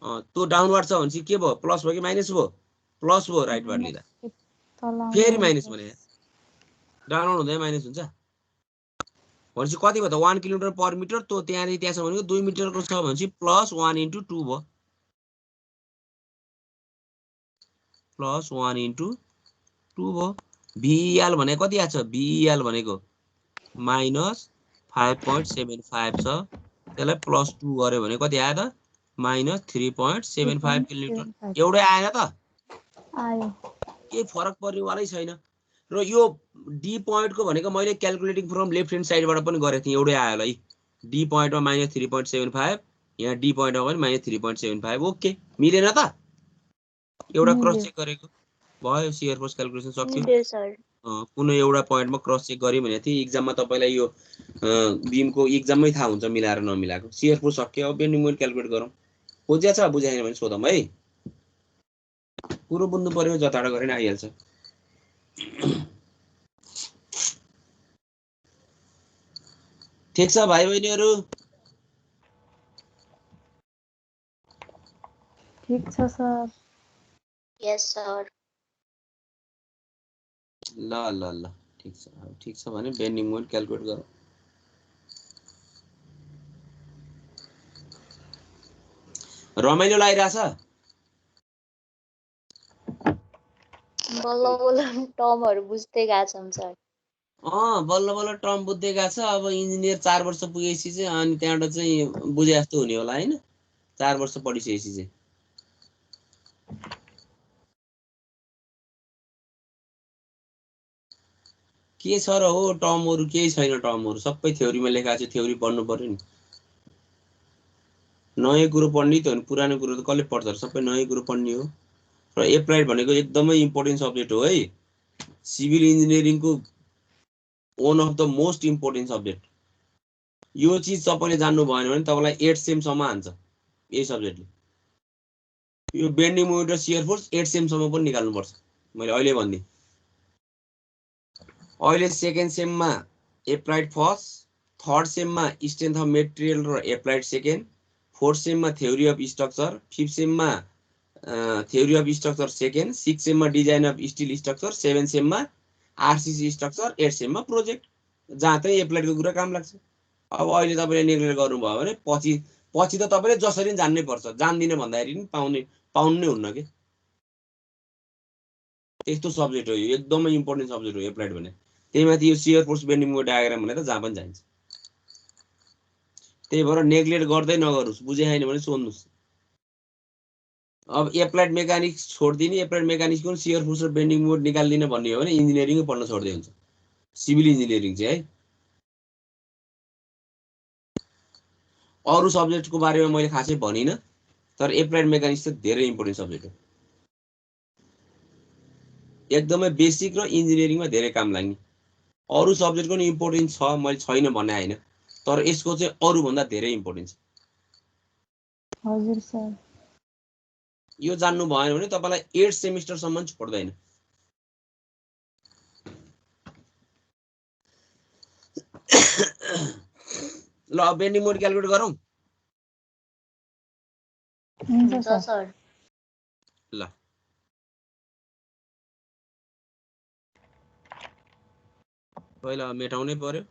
त्यो डाउनवार्ड छ भनेपछि के भयो प्लस भयो कि माइनस भयो प्लस भयो राइट बाट लिँदा फेरि माइनस भने डाउनवार्ड हुँदै माइनस हुन्छ भनेपछि कति भयो त 1 किलोमिटर पर मिटर त्यो त्यहाँसम्म भनेको 2 मिटरको छ भनेपछि प्लस 1 * 2 भयो प्लस 1 * 2 भयो भिइएल भनेको कति आछ भिइएल भनेको माइनस 5.75 छ त्यसलाई प्लस 2 गर्यो भने कति आयो त माइनस 3.75 किलोमिटर एउटै आएन त आयो केही फरक पर्नेवालै छैन र यो डी पोइन्ट को भनेको मैले क्याल्कुलेटिङ फ्रम लेफ्ट ह्यान्ड साइडबाट पनि गरेको थिएँ एउटै आयो ल डी पोइन्टमा माइनस 3.75 यहाँ डी पोइन्टमा पनि माइनस 3.75 ओके मिलेन त एउटा क्रस चेक गरेको भयो शियर फोर्स क्याल्कुलेसन सक्यो कुनै एउटा पोइन्टमा क्रस चेक गरे भने थिए एक्जाममा तपाईलाई यो बीमको एक्जाममै थाहा हुन्छ मिलाएर नमिलाएको शियर फोर्स सक्यो अब बेन्डिङ मोमेन्ट क्याल्कुलेट गरौँ बुझ्या छ बुझाएन भने सोधौँ है कुरो बुझ्नु पर्यो जताबाट गरे नि आइहाल्छ ठीक छ भाइ बहिनीहरु ठीक छ सर यस सर ल ल ल ठीक छ भने बेन्डिङ मोमेन्ट क्याल्कुलेट गरौँ रमाइलो लागिरहेछ बल्ल बल्ल टर्महरु बुझ्दै गएछौं सर बल्ल बल्ल टर्म बुझ्दै गएको छ अब इन्जिनियर 4 वर्ष पुगेपछि चाहिँ अनि त्यहाँबाट चाहिँ बुझे जस्तो हुने होला हैन 4 वर्ष पढिसकेपछि चाहिँ के छ र हो टर्महरु केही छैन टर्महरु सबै थ्योरीमा लेखाएको छ थ्योरी पढ्नु पर्यो नि नयाँ कुरो पढ्ने त हो नि पुरानो कुरो त कसले पढ्छ र सबै नयाँ कुरो पढ्ने हो र एप्लाइड भनेको एकदमै इम्पोर्टेन्ट सब्जेक्ट हो है सिभिल इन्जिनियरिङ को one of the most important subject यो चीज तपाईले जान्नु भएन भने तपाईलाई 8 सेम सम्म हान्छ यही सब्जेक्टले यो बेन्डिङ मोमेन्ट र शियर फोर्स 8 सेमसम्म पनि निकाल्नुपर्छ मैले अहिले भन्दिएँ। अहिले सेकेन्ड सेममा एप्लाइड फर्स्ट, थर्ड सेममा स्ट्रेन्थ अफ मेटेरियल र एप्लाइड सेकेन्ड, फोर्थ सेममा थ्योरी अफ स्ट्रक्चर, फिफ्थ सेममा theory of structure second, six सेममा design of steel structure, seven सेममा आरसीसी स्ट्रक्चर, एट सेममा प्रोजेक्ट, जहाँ चाहिँ एप्लाइडको कुरा काम लाग्छ। अब अहिले तपाईँले नेग्लेक्ट गर्नुभयो भने पछि त तपाईँले जसरी जान्नै पर्छ, जान्दिनँ भन्दाखेरि पनि पाउनु नै हुन्न कि। त्यस्तो सब्जेक्ट हो यो, एकदमै इम्पोर्टेन्ट सब्जेक्ट हो एप्लाइड भने। त्यही माथि यो shear force bending moment diagram भने त जहाँ पनि जान्छ। त्यही भएर नेग्लेक्ट गर्दै नगर्नुहोस्, बुझे छैन भने सोध्नुहोस्। अब एप्लाइड मेकानिक्स छोडिदिने, एप्लाइड मेकानिक्सको शियर फोर्स र बेन्डिङ मोमेन्ट निकाल्दिनँ भन्ने हो भने इन्जिनियरिङै पढ्न छोड्दै हुन्छ, सिभिल इन्जिनियरिङ चाहिँ है। अरू सब्जेक्टको बारेमा मैले खासै भनिनँ, तर एप्लाइड मेकानिक्स चाहिँ धेरै इम्पोर्टेन्ट सब्जेक्ट हो, एकदमै बेसिक र इन्जिनियरिङमा धेरै काम लाग्ने। अरू सब्जेक्टको नि इम्पोर्टेन्ट छ, मैले छैन भने होइन, तर यसको चाहिँ अरूभन्दा धेरै इम्पोर्टेन्ट छ। हजुर सर। यो जान्नु भएन भने तपाईँलाई 8 सेमिस्टरसम्म छोड्दैन। ल अब बेन्डिङ मोमेन्ट क्याल्कुलेट गरौँ। हुन्छ सर। ल पहिला मेटाउनै पर्यो।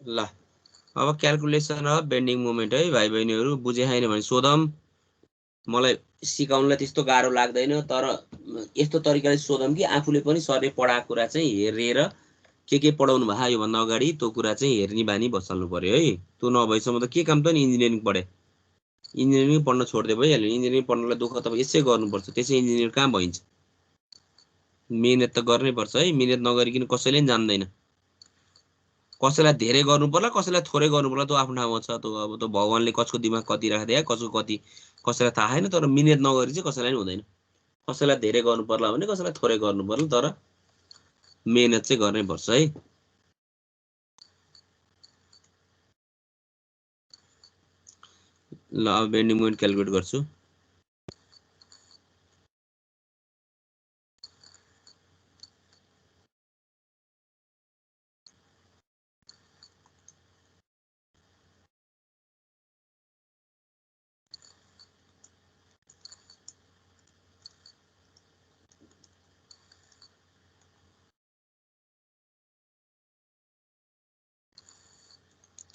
ल अब क्याल्कुलेसन अफ बेन्डिङ मोमेन्ट है भाइ बहिनीहरू, बुझे छैन भने सोधम। मलाई सिकाउनलाई त्यस्तो गाह्रो लाग्दैन, तर यस्तो तरिकाले सोधम कि आफूले पनि सरले पढाएको कुरा चाहिँ हेरेर के पढाउनु भयो योभन्दा अगाडि त्यो कुरा चाहिँ हेर्ने बानी बसाल्नु पर्यो है। त्यो नभएसम्म त के काम त नि इन्जिनियरिङ पढे, इन्जिनियरिङ पढ्न छोड्दै भइहाल्यो। इन्जिनियरिङ पढ्नलाई दुःख तपाईँ यसै गर्नुपर्छ, त्यसै इन्जिनियर कहाँ भइन्छ। मिहिनेत त गर्नै पर्छ है, मिहिनेत नगरिकन कसैले पनि जान्दैन। कसैलाई धेरै गर्नु पर्ला, कसैलाई थोरै गर्नु पर्ला, त्यो आफ्नो ठाउँमा छ। त्यो अब त्यो भगवानले कसको दिमाग कति राखिदिए कसको कति कसैलाई थाहा छैन, तर मिहिनेत नगरी चाहिँ कसैलाई पनि हुँदैन। कसैलाई धेरै गर्नु पर्ला भने कसैलाई थोरै गर्नु पर्ला, तर मेहनत चाहिँ गर्नै पर्छ है। ल अब बेन्डिङ मोमेन्ट क्याल्कुलेट गर्छु।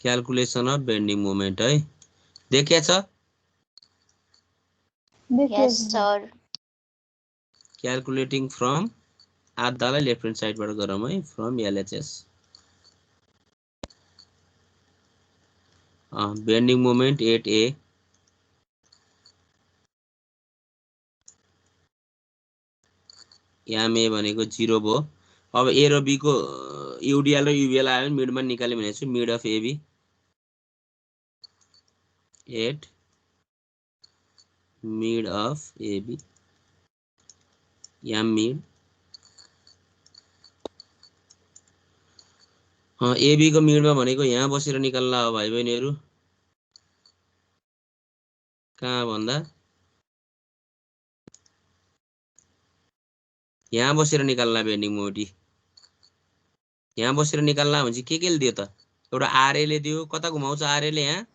क्याल्कुलेसन अफ बेन्डिङ मोमेन्ट है, देखिया छ? Yes sir. क्याल्कुलेटिङ फ्रम आधालाई लेफ्ट ह्यान्ड साइडबाट गरौँ है, from LHS. Bending moment at A, M A भनेको 0 भयो। अब ए र बी को युडिएल र युबिएल आयो भने मिडमा निकाल्यो भने चाहिँ mid of A B at mid of A B याम मिड। एबी को मिडमा भनेको यहाँ बसेर निकाल्ला हो भाइ बहिनीहरू, कहाँ भन्दा यहाँ बसेर निकाल्ला बेन्डिङ मोमेन्ट। यहाँ बसेर निकाल्ला भने चाहिँ के ले दियो त, एउटा आरएले दियो, कता घुमाउँछ आरएले, यहाँ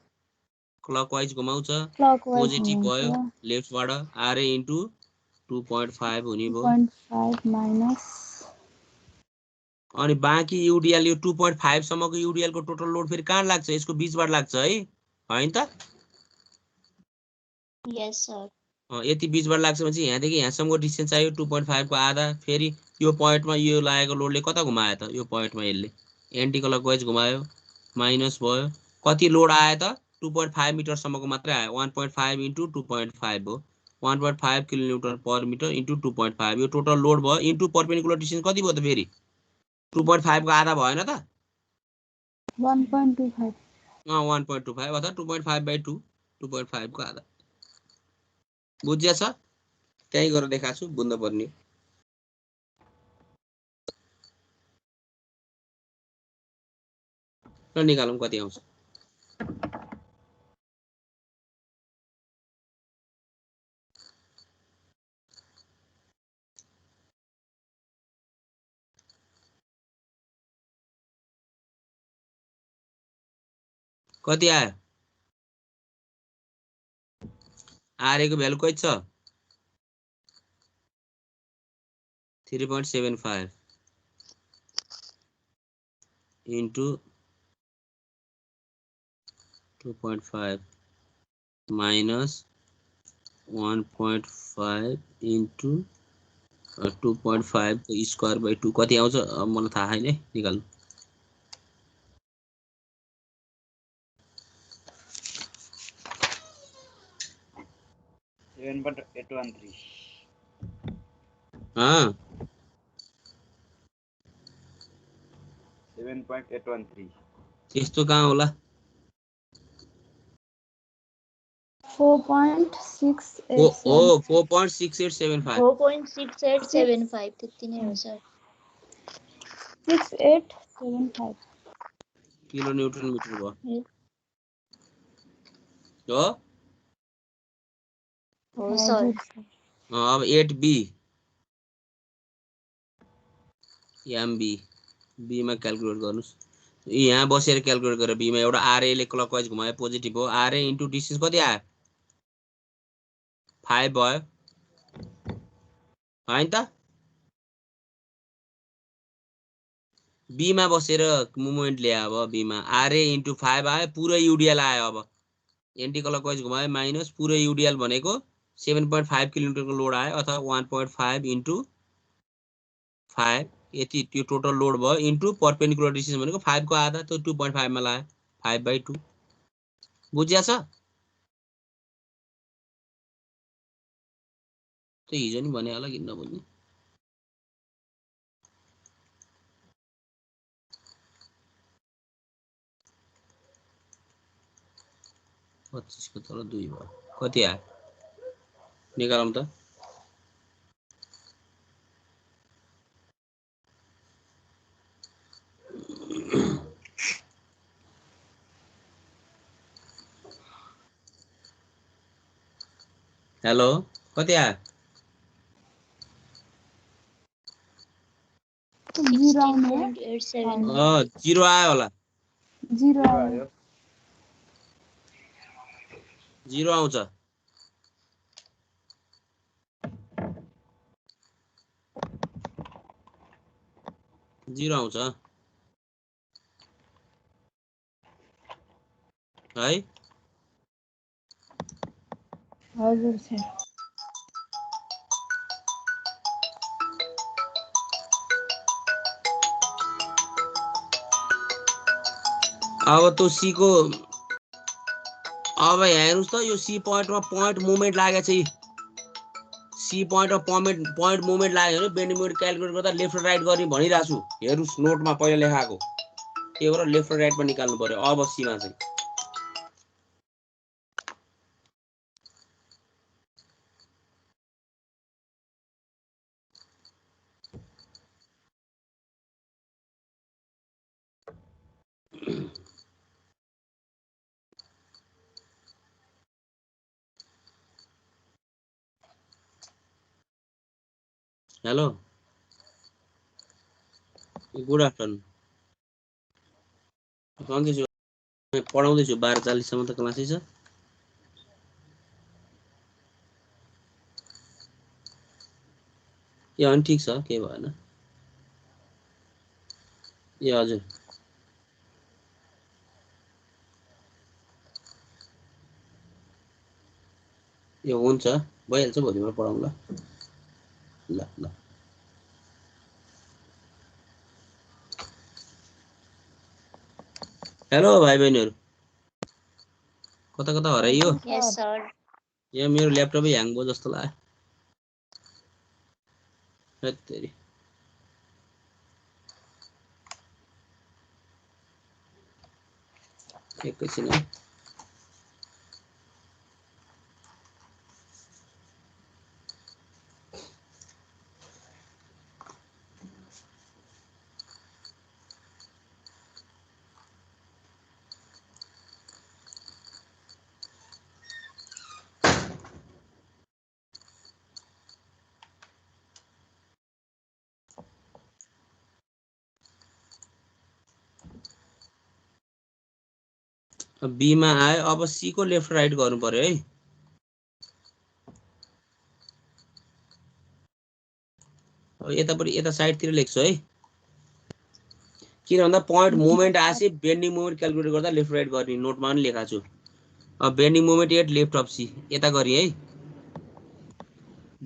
क्लकवाइज घुमाउँछ क्लकवाइज पोजिटिभ भयो लेफ्टबाट आरए इन्टु 2.5 हुने भयो 2.5 माइनस अनि बाँकी युडिएल यो 2.5 सम्मको युडिएल को टोटल लोड फेरि कहाँ लाग्छ यसको बीचबाट लाग्छ है हैन त यस सर यति बीचबाट लाग्छ भने चाहिँ यहाँदेखि यहाँसम्मको डिस्टेन्स चाहियो 2.5 को आधा फेरि यो पोइन्टमा यो लागेको लोडले कता घुमायो त यो पोइन्टमा यसले एन्टी क्लकवाइज घुमायो माइनस भयो कति लोड आयो त 2.5 मिटर सम्मको मात्रै आयो 1.5 इन्टु 2.5 हो 1.5 किलोन्युटन पर मिटर इन्टु 2.5 यो टोटल लोड भयो इन्टु परपेन्डिकुलर डिस्टेन्स कति भयो त फेरि 2.5 को आधा भएन त 1.25 1.25 अथवा 2.5/2 2.5 को आधा बुझ्या छ त्यही गरेर देखाएको छु बुझ्नु पर्ने र निकालौँ कति आउँछ कति आयो आरए को भ्यालु कति छ 3.75 इन्टु 2.5 माइनस 1.5 इन्टु 2.5 को स्क्वायर बाइ 2 कति आउँछ मलाई थाहा छैन है निकाल्नु 7.813 7.813 त्यस्तो कहाँ होला 4.68 हो 4.6875 4.6875 त्यति नै हो सर 6875 किलो न्युटन मिटर भयो हो हो सर अब 8b एमबी बीमा क्याल्कुलेट गर्नुस् यहाँ बसेर क्याल्कुलेट गरेर बीमा एउटा आरए ले क्लकवाइज घुमायो पोजिटिभ हो आरए इन्टु डिस्टेन्स कति आयो 5 भयो हैन त बीमा बसेर मुभमेन्ट ल्यायो अब बीमा आरए इन्टु 5 आयो पुरै युडिएल आयो अब एन्टी क्लकवाइज घुमायो माइनस पुरै युडिएल भनेको 7.5 किलोमिटरको लोड आयो अथवा 1.5 इन्टु 5 यति त्यो टोटल लोड भयो इन्टु परपेन्डिकुलर डिस्टेन्स भनेको 5 को आधा त्यो 2.5 मा लाग्यो 5/2 बुझ्या छ त्यो हिजो नि भने होला किन नबुझ्ने पच्चीस को तल 2 भयो कति आयो निकालौँ त हेलो कति आयो 16.87 0 आयो होला 0 आयो 0 आउँछ है हजुर सर अब त्यो सी को अब हेर्नुस् त यो सी पोइन्टमा पोइन्ट मुभमेन्ट लागेछ सी पोइन्टमा पोइन्ट मुभमेन्ट लाग्यो भने बेन्डिङ मोमेन्ट क्याल्कुलेट गर्दा लेफ्ट र राइट गर्ने भनिरहेको छु हेर्नुस् नोटमा पहिला लेखाएको त्यही भएर लेफ्ट र राइटमा निकाल्नु पर्यो अब सीमा चाहिँ हेलो गुड आफ्टरनुन सँगै छु पढाउँदैछु 12:40 सम्म त क्लासै छ ए अनि ठिक छ केही भएन ए हजुर यो हुन्छ भइहाल्छ भोलिबाट पढाउँला ल ल हेलो भाइ बहिनीहरु कता कता हराइयो यस सर यहाँ मेरो ल्यापटपै ह्याङ भयो जस्तो लाग्यो हेत्तेरी एकैछिन है बी मा आयो अब सी को लेफ्ट राइट गर्नु पर्यो है अब यतापट्टि यता साइडतिर लेख्छु है किन भन्दा पोइन्ट मोमेन्ट आएपछि बेन्डिङ मोमेन्ट क्याल्कुलेट गर्दा लेफ्ट राइट गर्ने नोटमा पनि लेखाएको छु अब bending moment at left of C यता गरी है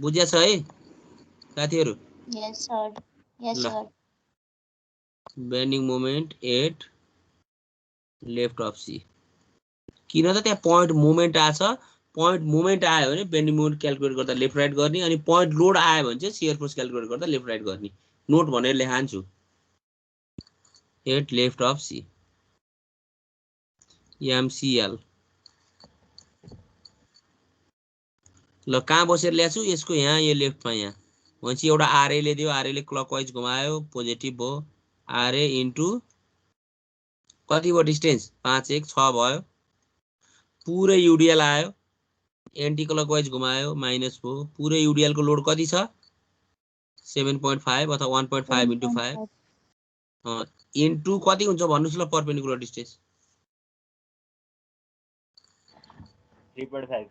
बुझ्या छ है साथीहरु yes sir bending moment at left of C किन त त्यहाँ पोइन्ट मोमेन्ट आछ पोइन्ट मोमेन्ट आयो भने बेन्डिङ मोमेन्ट क्याल्कुलेट गर्दा लेफ्ट राइट गर्ने अनि पोइन्ट लोड आयो भने चाहिँ शियर फोर्स क्याल्कुलेट गर्दा लेफ्ट राइट गर्ने नोट भनेर लेखान्छु at left of C MCL ल कहाँ बसेर ल्याछु यसको यहाँ यो लेफ्टमा यहाँ भनेपछि एउटा आरए ले दियो आरए ले क्लकवाइज घुमायो पोजिटिभ भयो आरए इन्टु कति भयो डिस्टेन्स 5 1 6 भयो पुरै युडिएल आयो एन्टी क्लकवाइज घुमायो माइनस भयो पुरै युडिएल को लोड कति छ 7.5 अथवा 1.5 इन्टु 5 इन्टु कति हुन्छ भन्नुस् ल परपेन्डिकुलर डिस्टेन्स 3.5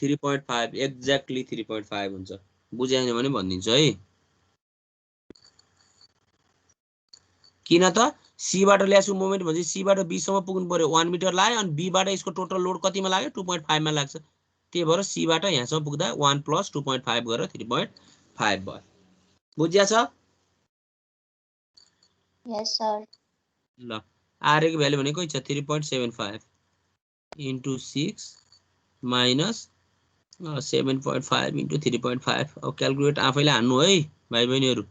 3.5 एक्ज्याक्टली 3.5 हुन्छ बुझाएन भने भनिदिन्छु है किन त सी बाट ल्यासु मोमेन्ट भनेपछि सी बाट बी सम्म पुग्नु पर्यो 1 मिटर लाग्यो अनि बी बाट यसको टोटल लोड कतिमा लाग्यो 2.5 मा लाग्छ त्यही भएर सी बाट यहाँसम्म पुग्दा 1 + 2.5 गरेर 3.5 भयो बुझ्या छ यस सर ल आरए को भ्यालु भनेको छ 3.75 इन्टु 6 माइनस 7.5 इन्टु 3.5 अब क्याल्कुलेट आफैले हान्नु है भाइ बहिनीहरु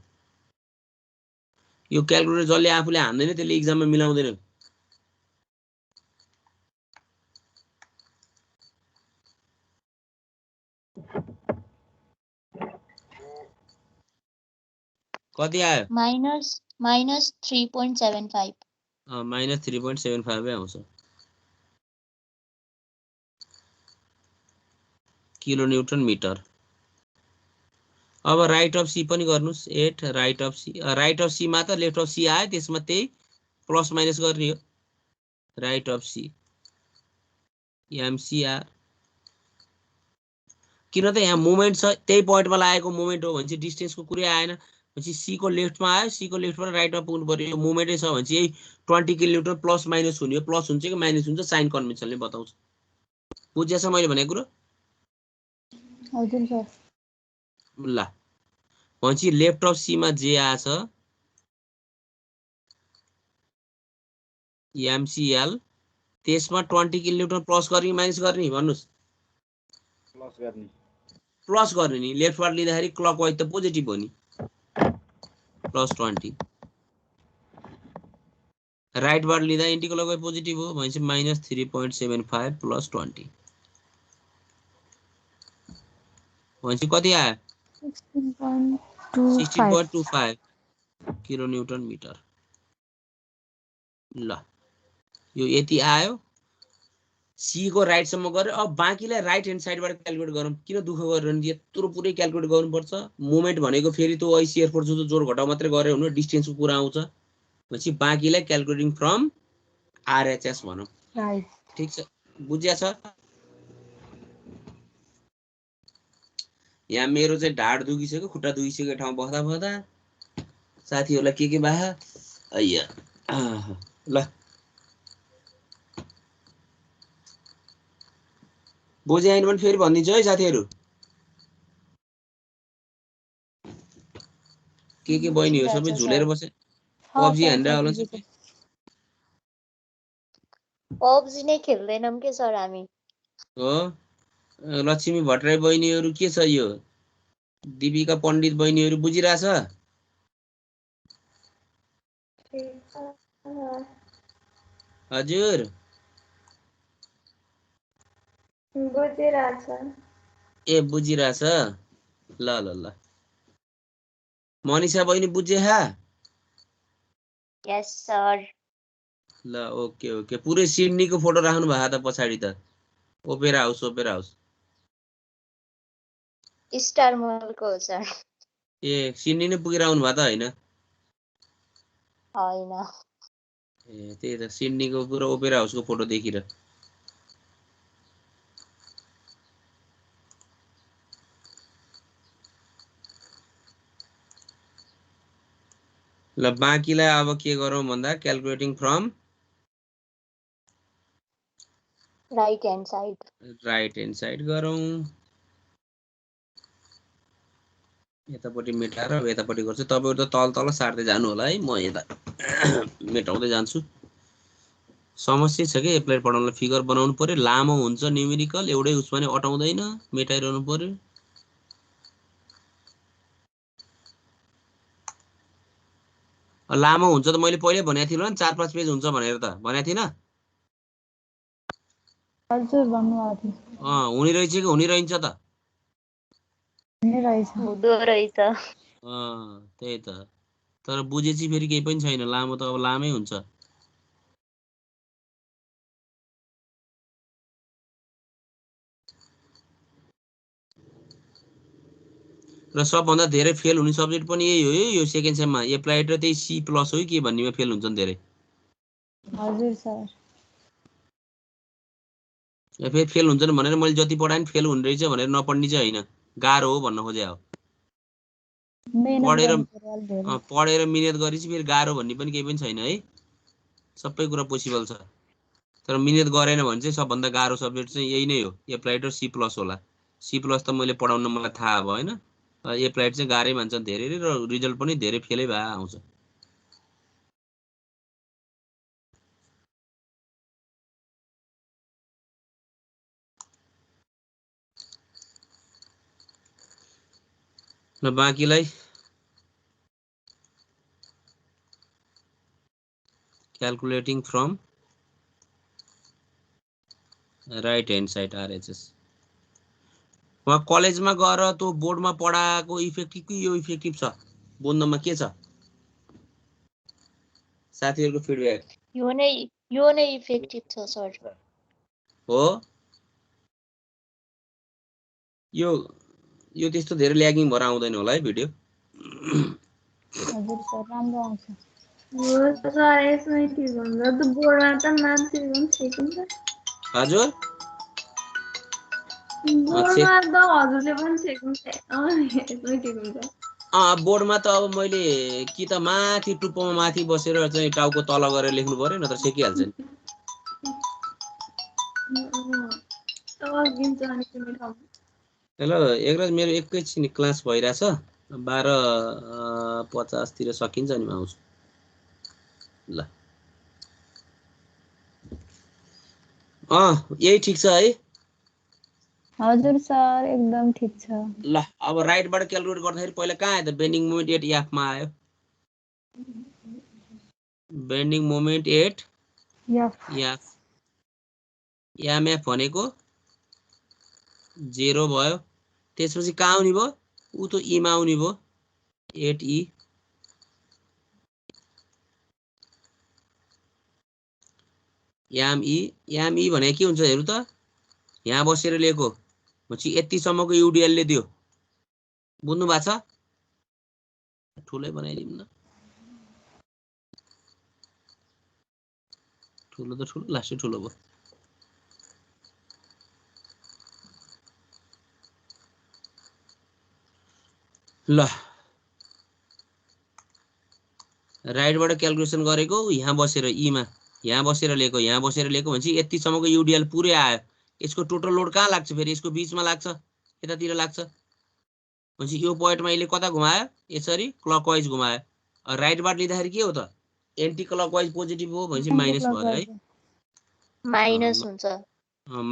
यो क्याल्कुलेटर जसले आफूले हान्दैन त्यसले एक्जाममा मिलाउँदैन कति आयो माइनस 3.75 माइनस 3.75 आउँछ किलो न्यूटन मिटर अब राइट अफ सी पनि गर्नुस् 8 राइट अफ सी मा त लेफ्ट अफ सी आयो त्यसमा त्यही प्लस माइनस गर्ने हो राइट अफ सी एमसीआर किन त यहाँ मोमेन्ट छ त्यही पोइन्टमा लागेको मोमेन्ट हो भने चाहिँ डिस्टेन्सको कुरै आएन भनेपछि सी को लेफ्टमा आयो सी को लेफ्टबाट राइटमा पुग्नु पर्यो यो मोमेन्टै छ भने चाहिँ यही 20 किलोमिटर प्लस माइनस हुने हो प्लस हुन्छ कि माइनस हुन्छ साइन कन्भेन्सनले बताउँछ बुझ्या छ मैले भनेको कुरो हजुर सर ल भनेपछि लेफ्ट अफ सी मा जे आछ एमसीएल त्यसमा 20 किलोमिटर प्लस गर्ने माइनस गर्ने भन्नुस् प्लस गर्ने नि लेफ्टबाट लिँदाखेरि क्लकवाइज त पोजिटिभ हो नि +20 राइटबाट लिँदा एन्टी क्लकवाइज पोजिटिभ हो भनेपछि -3.75 + 20 भनेपछि कति आयो 16.25 किलो न्यूटन मिटर ल यो यति आयो सी को राइट सम्म गर्यो अब बाँकीलाई राइट ह्यान्ड साइडबाट क्याल्कुलेट गरौँ किन दुःख गरेर नि यत्रो पुरै क्याल्कुलेट गर्नुपर्छ मोमेन्ट भनेको फेरि त्यो आइसिआर फोर्स जो जोड घटाउ मात्रै गरे हुनु डिस्टेन्सको कुरा आउँछ भनेपछि बाँकीलाई क्याल्कुलेटिङ फ्रम आरएचएस भनौँ ठीक छ बुझ्या छ यहाँ मेरो चाहिँ ढाड दुखिसक्यो, खुट्टा दुखिसक्यो ठाउँ बस्दा बस्दा। साथीहरूलाई के बाह अಯ್या ल बोजे आइन पनि फेरि भनिदिन्छु है साथीहरू। के बहिनीहरू सबै झुलेर बसे पब्जी हानेर होला सबै। पब्जी नै खेल्दैनौँ के सर हामी। हो लक्ष्मी भट्टराई बहिनीहरू के छ यो दीपिका पण्डित बहिनीहरू बुझिरहेछ? हजुर बुझिरहेछ। ए बुझिरहेछ। ल ल ल मनिषा बहिनी बुझे हा? यस सर। ल ओके ओके पुरै सिडनीको फोटो राख्नु भएको त पछाडि त opera house opera house. Star मलको हो सर। ए सिडनी नै पुगेर आउनु भएको त होइन? होइन। ए त्यही त सिडनीको पुरो ओपेरा हाउसको फोटो देखिर। ल बाँकीलाई अब के गरौँ भन्दा calculating from right hand side. Right hand side गरौँ। यतापट्टि मेटाएर यतापट्टि गर्छु। तपाईँहरू त तल तल सार्दै जानु होला है, म यता मेटाउँदै जान्छु। समस्या छ कि एप्लाई पढाउनलाई फिगर बनाउनु पर्यो, लामो हुन्छ न्युमेरिकल, एउटै उसमा नि अटाउँदैन, मेटाइरहनु पर्यो। लामो हुन्छ त मैले पहिले भनेको थिएँ नि 4-5 पेज हुन्छ भनेर त भनेको थिइनँ? हजुर भन्नुभएको थियो। हुने रहेछ कि हुने रहन्छ त? हुने रहेछ। हुँदो रहेछ। त्यही त तर बुझेपछि फेरि केही पनि छैन, लामो त अब लामै हुन्छ। र सबभन्दा धेरै फेल हुने सब्जेक्ट पनि यही हो है यो सेकेन्ड सेममा, एप्लाइड र त्यही सी प्लस हो कि भन्नेमा फेल हुन्छन् धेरै। हजुर सर। फेरि फेल हुन्छन् भनेर मैले जति पढाएँ नि फेल हुने रहेछ भनेर नपढ्ने चाहिँ होइन, गाह्रो हो भन्न खोजे हो। पढेर मिहिनेत गरेपछि फेरि गाह्रो भन्ने पनि केही पनि छैन है, सबै कुरा पोसिबल छ। तर मिहिनेत गरेन भने चाहिँ सबभन्दा गाह्रो सब्जेक्ट चाहिँ यही नै हो, एप्लाइड र सी प्लस होला। सी प्लस त मैले पढाउन मलाई थाहा अब होइन, एप्लाइड चाहिँ गाह्रै मान्छन् धेरै र रिजल्ट पनि धेरै फेलै भए आउँछ। ल बाँकीलाई calculating from right hand side RHS. उहाँ कलेजमा गएर त्यो बोर्डमा पढाएको इफेक्टिभ कि यो इफेक्टिभ छ बुझ्नमा के छ साथीहरूको फिडब्याक? यो नै इफेक्टिभ छ सर। हो यो त्यस्तो धेरै ल्यागिङ भएर आउँदैन होला है भिडियो? हजुर सर राम्रो आउँछ। हो सर यसमै ठिक हुन्छ त बोर्डमा त मान्छे पनि ठिक हुन्छ। हजुर बोर्डमा त हजुरले पनि ठिक हुन्छ। यसमै ठिक हुन्छ। बोर्डमा त अब मैले कि त माथि टुप्पोमा माथि बसेर चाहिँ टाउको तल गरेर लेख्नु पर्यो, नत्र सेकिहाल्छ नि। हेलो एकराज मेरो एकैछिन क्लास भइरहेछ, 12:50 तिर सकिन्छ नि म आउँछु। ल यही ठिक छ है? हजुर सर एकदम ठिक छ। ल अब राइटबाट क्याल्कुलेट गर्दाखेरि पहिला कहाँ आयो त? बेन्डिङ मोमेन्ट एट एफमा आयो। Bending moment at F, M F भनेको 0 भयो। त्यसपछि कहाँ आउने भयो? ऊ त ईमा आउने भयो, 8E। एमई भने के हुन्छ हेर्नु त, यहाँ बसेर लेखो पछि यतिसम्मको युडिएलले दियो, बुझ्नु भएको छ? ठुलै बनाइदिउँ न, ठुलो त ठुलो लास्टै ठुलो भयो। ल राइटबाट क्याल्कुलेसन गरेको यहाँ बसेर ईमा यहाँ बसेर लिएको भनेपछि यतिसम्मको युडिएल पुरै आयो। यसको टोटल लोड कहाँ लाग्छ फेरि यसको बीचमा लाग्छ यतातिर लाग्छ भनेपछि यो पोइन्टमा यसले कता घुमायो यसरी क्लकवाइज घुमायो। राइटबाट लिँदाखेरि के हो त एन्टी क्लकवाइज पोजिटिभ हो भनेपछि माइनस भयो है माइनस हुन्छ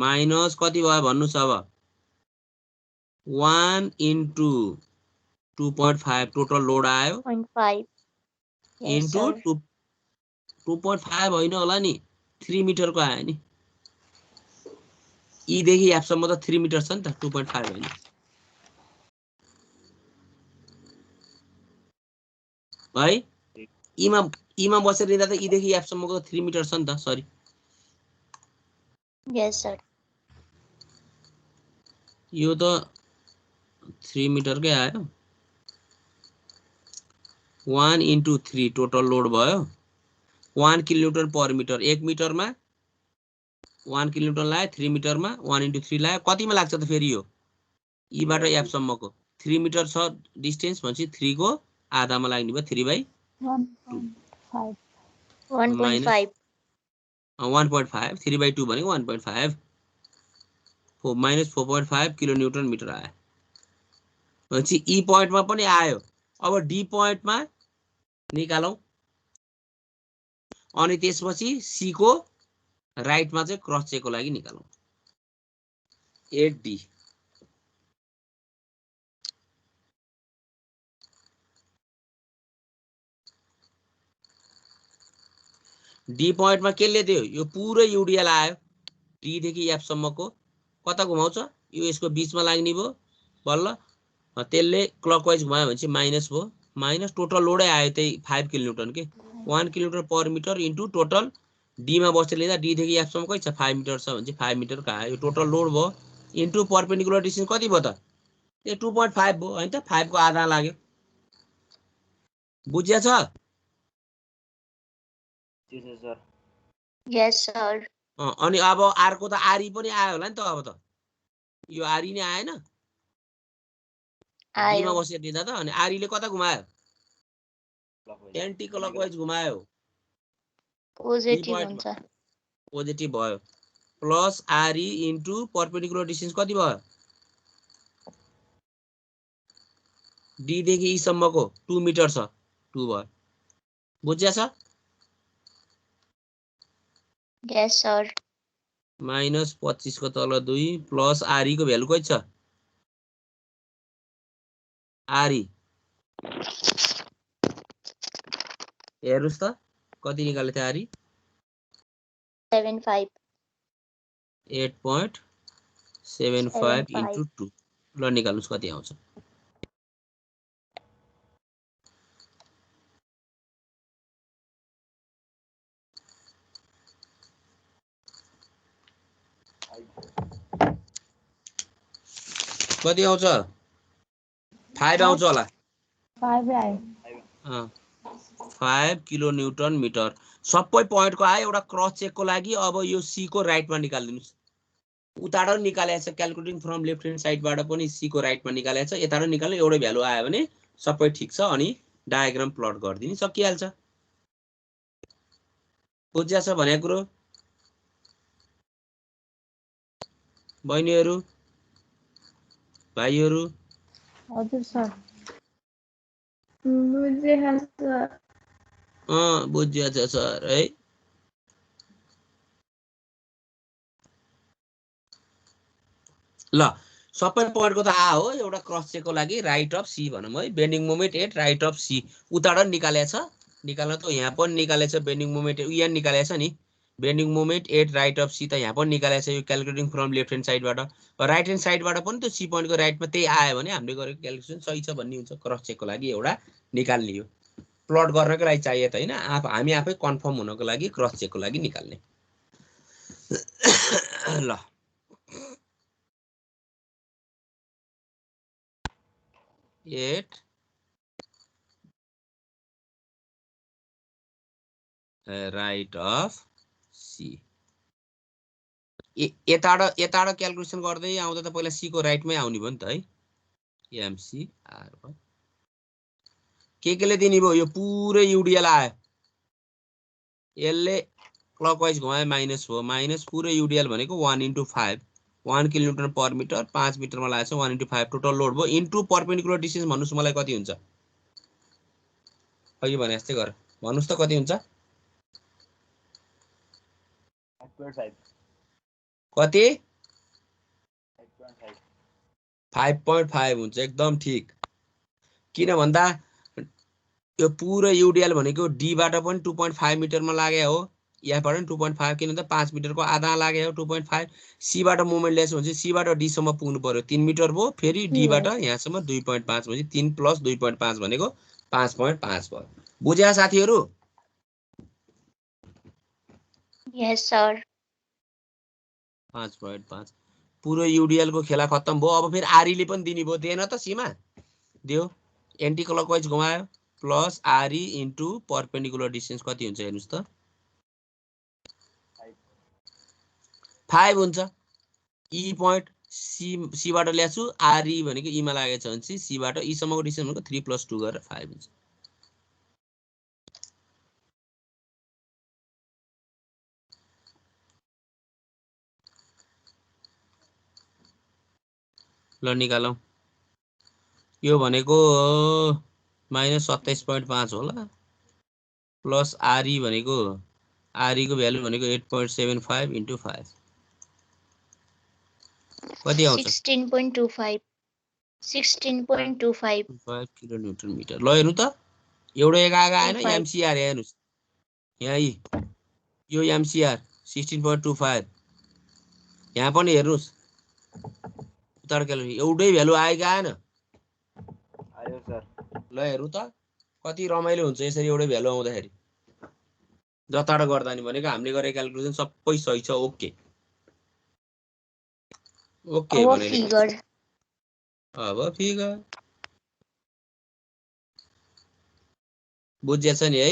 माइनस कति भयो भन्नुस् अब 1 इन्टु 2.5 टोटल लोड आयो 0.5 इन्टु 2.5 होइन होला नि 3 मिटरको आयो नि ई देखि एफसम्म त 3 मिटर छ नि त 2.5 होइन है ईमा बसेर लिँदा त ई देखि एफसम्मको 3 मिटर छ नि त सरी यस सर यो त 3 मिटरकै आयो 1 इन्टु 3 टोटल लोड भयो 1 किलोन्युटन पर मिटर 1 मिटरमा 1 किलोन्युटन लाग्यो 3 मिटरमा 1 इन्टु 3 लाग्यो कतिमा लाग्छ त फेरि यो ईबाट एफसम्मको 3 मिटर छ डिस्टेन्स भनेपछि 3 को आधामा लाग्ने भयो 3/2 1.5 1.5 3/2 भनेको 1.5 माइनस 4.5 किलोन्युटन मिटर आयो भनेपछि ई पोइन्टमा पनि आयो। अब डी पोइन्टमा निकालौं अनि त्यसपछि सी को राइटमा चाहिँ क्रस चेकको लागि निकालौं 8D डी पोइन्टमा के दियो यो पुरै युडिएल आयो डी देखि एफ सम्मको कता घुमाउँछ यो यसको बीचमा लाग्ने भयो बल्ल त्यसले क्लकवाइज घुमायो भने चाहिँ माइनस भयो माइनस टोटल लोडै आयो त्यही 5 किलोन्युटन के 1 kilometre per metre into total D मा बसेर लिँदा डी देखि एफ सम्म कति छ 5 मिटर छ भने चाहिँ 5 मिटर का आयो यो टोटल लोड भयो इन्टु परपेन्डिकुलर डिस्टेन्स कति भयो त यो 2.5 भयो हैन त 5 को आधा लाग्यो बुझ्या छ यस सर अनि अब अर्को त आरी पनि आयो होला नि त अब त यो आरी नै आएन डीमा बसेर दिँदा त अनि आरीले कता घुमायो एन्टी क्लकवाइज घुमायो पोजिटिभ हुन्छ पोजिटिभ भयो प्लस आरी इन्टु परपेन्डिकुलर डिस्टेन्स कति भयो डी देखि ई सम्मको 2 मिटर छ 2 भयो बुझ्या छ यस सर माइनस 25 को तल 2 प्लस आरी को भ्यालु कति छ आरी हेर्नुस् त कति निकाले थियो आरी 75 8.75 इन्टु 2 ल निकाल्नुस् कति आउँछ कति आउँछ 5 आउँछ होला 5 आयो 5 किलो न्यूटन मिटर सबै पोइन्टको आयो एउटा क्रस चेकको लागि अब यो सी को राइटमा निकाल्दिनुस् उताबाट निकालेछ क्याल्कुलेटिङ फ्रम लेफ्ट ह्यान्ड साइडबाट पनि सी को राइटमा निकालेछ यताबाट निकाल्नु एउटै भ्यालु आयो भने सबै ठीक छ अनि डायग्राम प्लट गर्दिनु सकिहाल्छ बुझ्या छ भनेको कुरो बहिनीहरु भाइहरु हजुर सर बुझेँ सर बुझ्या छ सर है ल सबै पोइन्टको त आ हो एउटा क्रस चेकको लागि राइट अफ सी भनौं है bending moment at right of C उताबाट निकालेछ निकाल्न त यहाँ पनि निकालेछ बेन्डिङ मोमेन्ट यहाँ निकालेछ नि bending moment at right of C त यहाँ पनि निकालेछ यो क्याल्कुलेटिङ फ्रम लेफ्ट ह्यान्ड साइडबाट राइट ह्यान्ड साइडबाट पनि त्यो सी पोइन्टको राइटमा त्यही आयो भने हामीले गरेको क्याल्कुलेसन सही छ भन्ने हुन्छ क्रस चेकको लागि एउटा निकाल्ने हो प्लट गर्नको लागि चाहिए त हैन हामी आफै कन्फर्म हुनको लागि क्रस चेकको लागि निकाल्ने ल एट राइट अफ सी यताबाट क्याल्कुलेसन गर्दै आउँदा त पहिला सी को राइटमै आउने भयो नि त है एमसी आर भयो केले दिने भयो यो पुरै युडिएल आयो यसले क्लकवाइज घुमायो -4 माइनस पुरै युडिएल भनेको 1 × 5 1 किलोमिटर पर मिटर 5 मिटरमा लागेको छ 1 × 5 टोटल लोड भयो इन्टु परपेन्डिकुलर डिस्टेन्स भन्नुस् मलाई कति हुन्छ अघि भने जस्तै गर भन्नुस् त कति हुन्छ 5.5 कति 5.5 हुन्छ एकदम ठीक किन भन्दा यो पुरै युडिएल भनेको डी बाट पनि 2.5 मिटरमा लाग्यो हो यहाँबाट पनि 2.5 किन भन्दा 5 मिटरको आधा लाग्यो हो 2.5 सी बाट मोमेन्ट ल्याएछ भने सी बाट डी सम्म पुग्नु पर्यो 3 मिटर भयो फेरि डी बाट यहाँसम्म 2.5 भनेपछि 3 + 2.5 भनेको 5.5 भयो बुझ्या साथीहरु यस सर 5.5 पुरो युडिएल को खेला खत्तम भयो अब फेरि आरई ले पनि दिने भयो दिएन त सीमा दियो एन्टी क्लकवाइज घुमायो प्लस आरई इन्टु परपेन्डिकुलर डिस्टेन्स कति हुन्छ हेर्नुस् त 5 हुन्छ ई पोइन्ट सी बाट ल्याछु आरई भनेको ई मा लागेछ भने सी बाट ई सम्मको डिस्टेन्स भनेको 3 + 2 गरेर 5 हुन्छ ल निकालौं यो भनेको -27.5 होला प्लस आरई भनेको आरई को भ्यालु भनेको 8.75 × 5 कति आउँछ 16.25 16.25 5 किलोन्युटन मिटर ल हेर्नु त एउटा एक आगा आएन एमसीआर हेर्नुस् यहाँ यो एमसीआर 16.25 यहाँ पनि हेर्नुस् तर्केले एउटै भ्यालु आएको आएन आयो सर ल हेर्नु त कति रमाइलो हुन्छ यसरी एउटै भ्यालु आउँदाखेरि जताबाट गर्दा नि भनेको हामीले गरेको क्याल्कुलेसन सबै सही छ ओके ओके अब भने फिगर अब फिगर बुझ्या छ नि है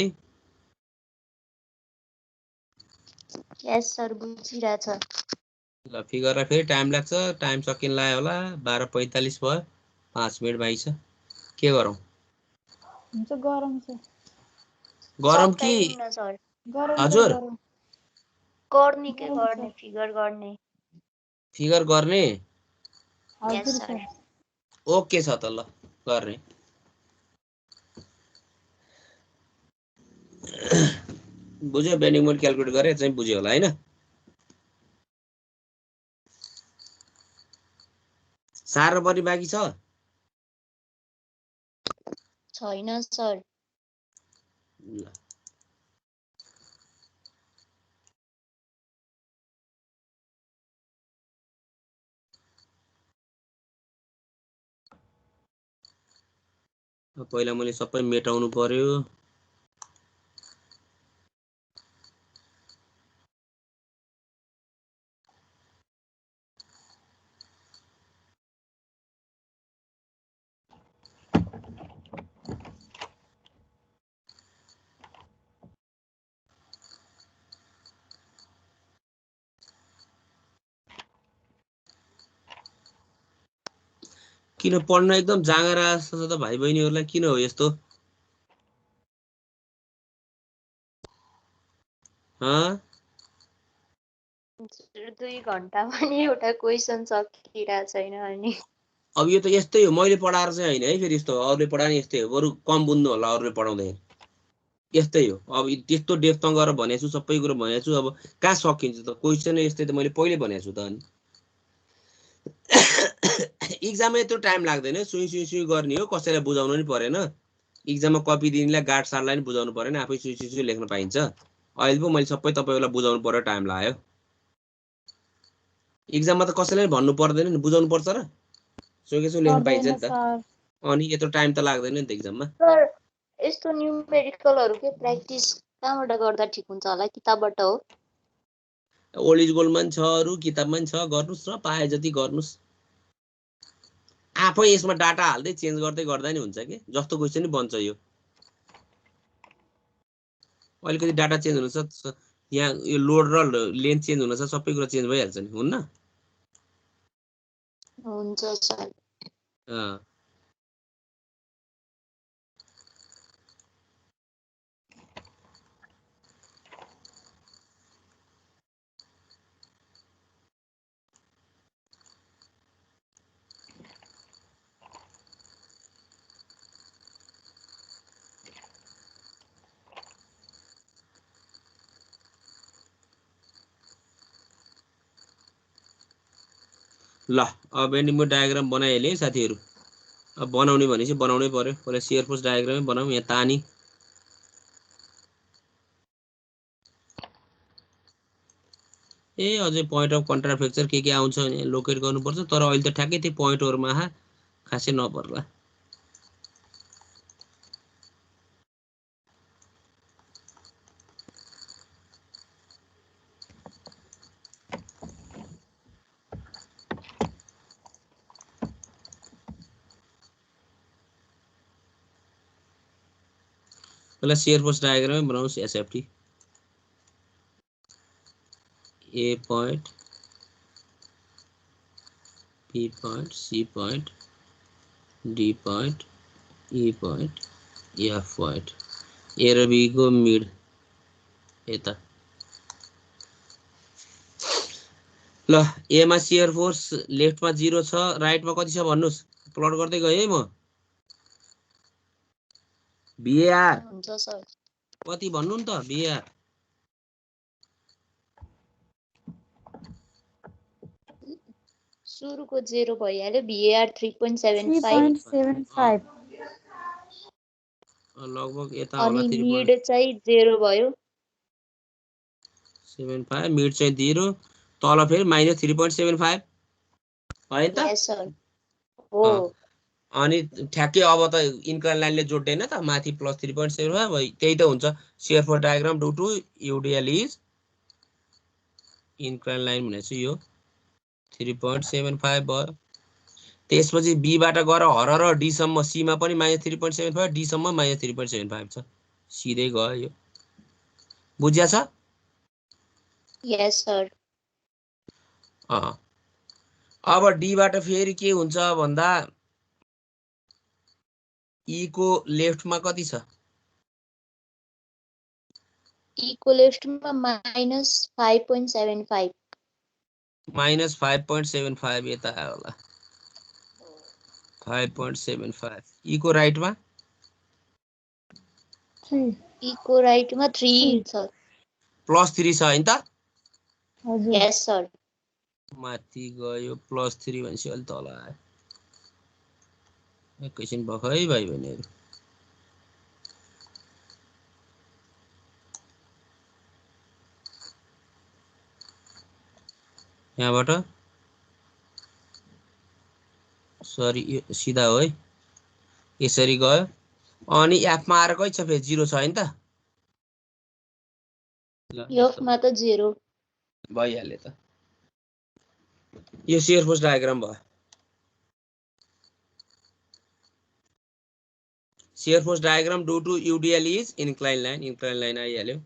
यस सर बुझिरहेछ ल फिगरलाई फेरि टाइम लाग्छ टाइम सकिन लाग्यो होला 12:45 भयो 5 मिनेट बाँकी छ के गरौँ हुन्छ गरम छ गरम कि सकाइदिउँ न सर गरम छ हजुर गरम गर्ने के गरम गर्ने छ फिगर गर्ने फिगर गर्ने यस हजुर सर सर ओके छ त ल गर्ने बुझ्यो बेन्डिङ मोड क्याल्कुलेट गरे चाहिँ बुझ्यो होला हैन सार पनि बाँकी छ छैन सर ल पहिला मैले सबै मेटाउनु पर्यो किन पढ्न एकदम जाँगरा जस्तो छ त भाइ बहिनीहरुलाई किन हो यस्तो दुई घण्टा पनि एउटा क्वेसन सकिरहेको छैन अनि अब यो त यस्तै हो मैले पढाएर चाहिँ हैन है फेरि यस्तो अरूले पढाए यस्तै हो बरु कम बुझ्नु होला अरूले पढाउँदाखेरि यस्तै हो अब त्यस्तो डेप्थमा गएर भनेछु सबै कुरा भनेछु अब कहाँ सकिन्छ त क्वेसन यस्तै त मैले पहिले भनेछु त अनि एक्जाममा यत्रो टाइम लाग्दैन सुई सुई सुई गर्ने हो कसैलाई बुझाउनु नि परेन एक्जाममा कपी दिनेलाई गार्ड सरलाई नि बुझाउनु परेन आफै सुई सुई सुई लेख्न पाइन्छ अहिले पो मैले सबै तपाईहरुलाई बुझाउनु पर्यो टाइम लाग्यो एक्जाममा त कसैलाई भन्नु पर्दैन नि बुझाउनु पर्छ र सुई सुई लेख्न पाइन्छ नि त अनि यत्रो टाइम त लाग्दैन नि त एक्जाममा सर यस्तो न्यूमेरिकलहरु के प्र्याक्टिस कहाँबाट गर्दा ठिक हुन्छ होला किताबबाट हो ओल्ड इज गोल्डमा पनि छ अरु किताबमा पनि छ गर्नुस् र पाए जति गर्नुस् आफै यसमा डाटा हाल्दै चेन्ज गर्दै गर्दा नि हुन्छ के जस्तो क्वेशन नि बन्छ यो अलिकति डाटा चेन्ज हुनछ यहाँ यो लोड र लेन्थ चेन्ज हुनछ सबै कुरा चेन्ज भइहाल्छ नि हुन्न हुन्छ सर ल अब बेन्डिङ डायग्राम बनाइहालेँ साथीहरु। अब बनाउने भनेपछि बनाउनै पर्यो। पहिला शियर फोर्स डायग्रामै बनाऊ। यहाँ तानी अझै पोइन्ट अफ कन्ट्रा फ्र्याक्चर के आउँछ भने लोकेट गर्नुपर्छ। तर अहिले त ठ्याक्कै त्यो पोइन्टहरुमा खासै नपर्ला। पहिला शियर फोर्स डायग्रामै बनाउँछ SFT. A point, B point, C point, D point, E point, F point. A र बी को मिड यता। ल ए मा शियर फोर्स लेफ्टमा 0 छ, राइटमा कति छ भन्नुस्। प्लट गर्दै गए है म। बीआर हुन्छ सर। कति भन्नु नि त बीआर। सुरुको 0 भइहाल्यो। VAR 3.75 3.75 लगभग यता होला अनि 3. मिड चाहिँ 0 भयो। 75 मिड चाहिँ 0 तल फेरि माइनस 3.75 हैन त। यस सर हो। अनि ठ्याक्कै अब त इन्क्लाइन लाइनले जोड्दैन त माथि प्लस 3.75 त्यही त हुन्छ shear force diagram due to UDL is incline line भनेपछि यो 3.75 भयो। त्यसपछि बी बाट गएर हर र डी सम्म, सी मा पनि माइनस 3.75 डी सम्म माइनस 3.75 छ। सिधै गयो यो। बुझ्या छ? Yes sir. अब डी बाट फेरि के हुन्छ भन्दा ई को लेफ्टमा कति छ? ई को लेफ्टमा माइनस 5.75 माइनस 5.75 यता आयो होला। 5.75 ई को राइटमा 3 ई को राइटमा 3 छ। प्लस 3 छ हैन त? हजुर यस सर। माथि गयो प्लस 3 भनेपछि अलि तल आयो। एकैछिन भखै भाइ बहिनीहरु। यहाँबाट सरी यो सिधा हो है। यसरी गयो अनि एफ मा आएर कति छ फेरि 0 छ हैन त? एफ मा त 0 भइहाल्यो त। यो शियर फोर्स डायग्राम भयो। Shear force diagram due to UDL is incline line आइहाल्यो।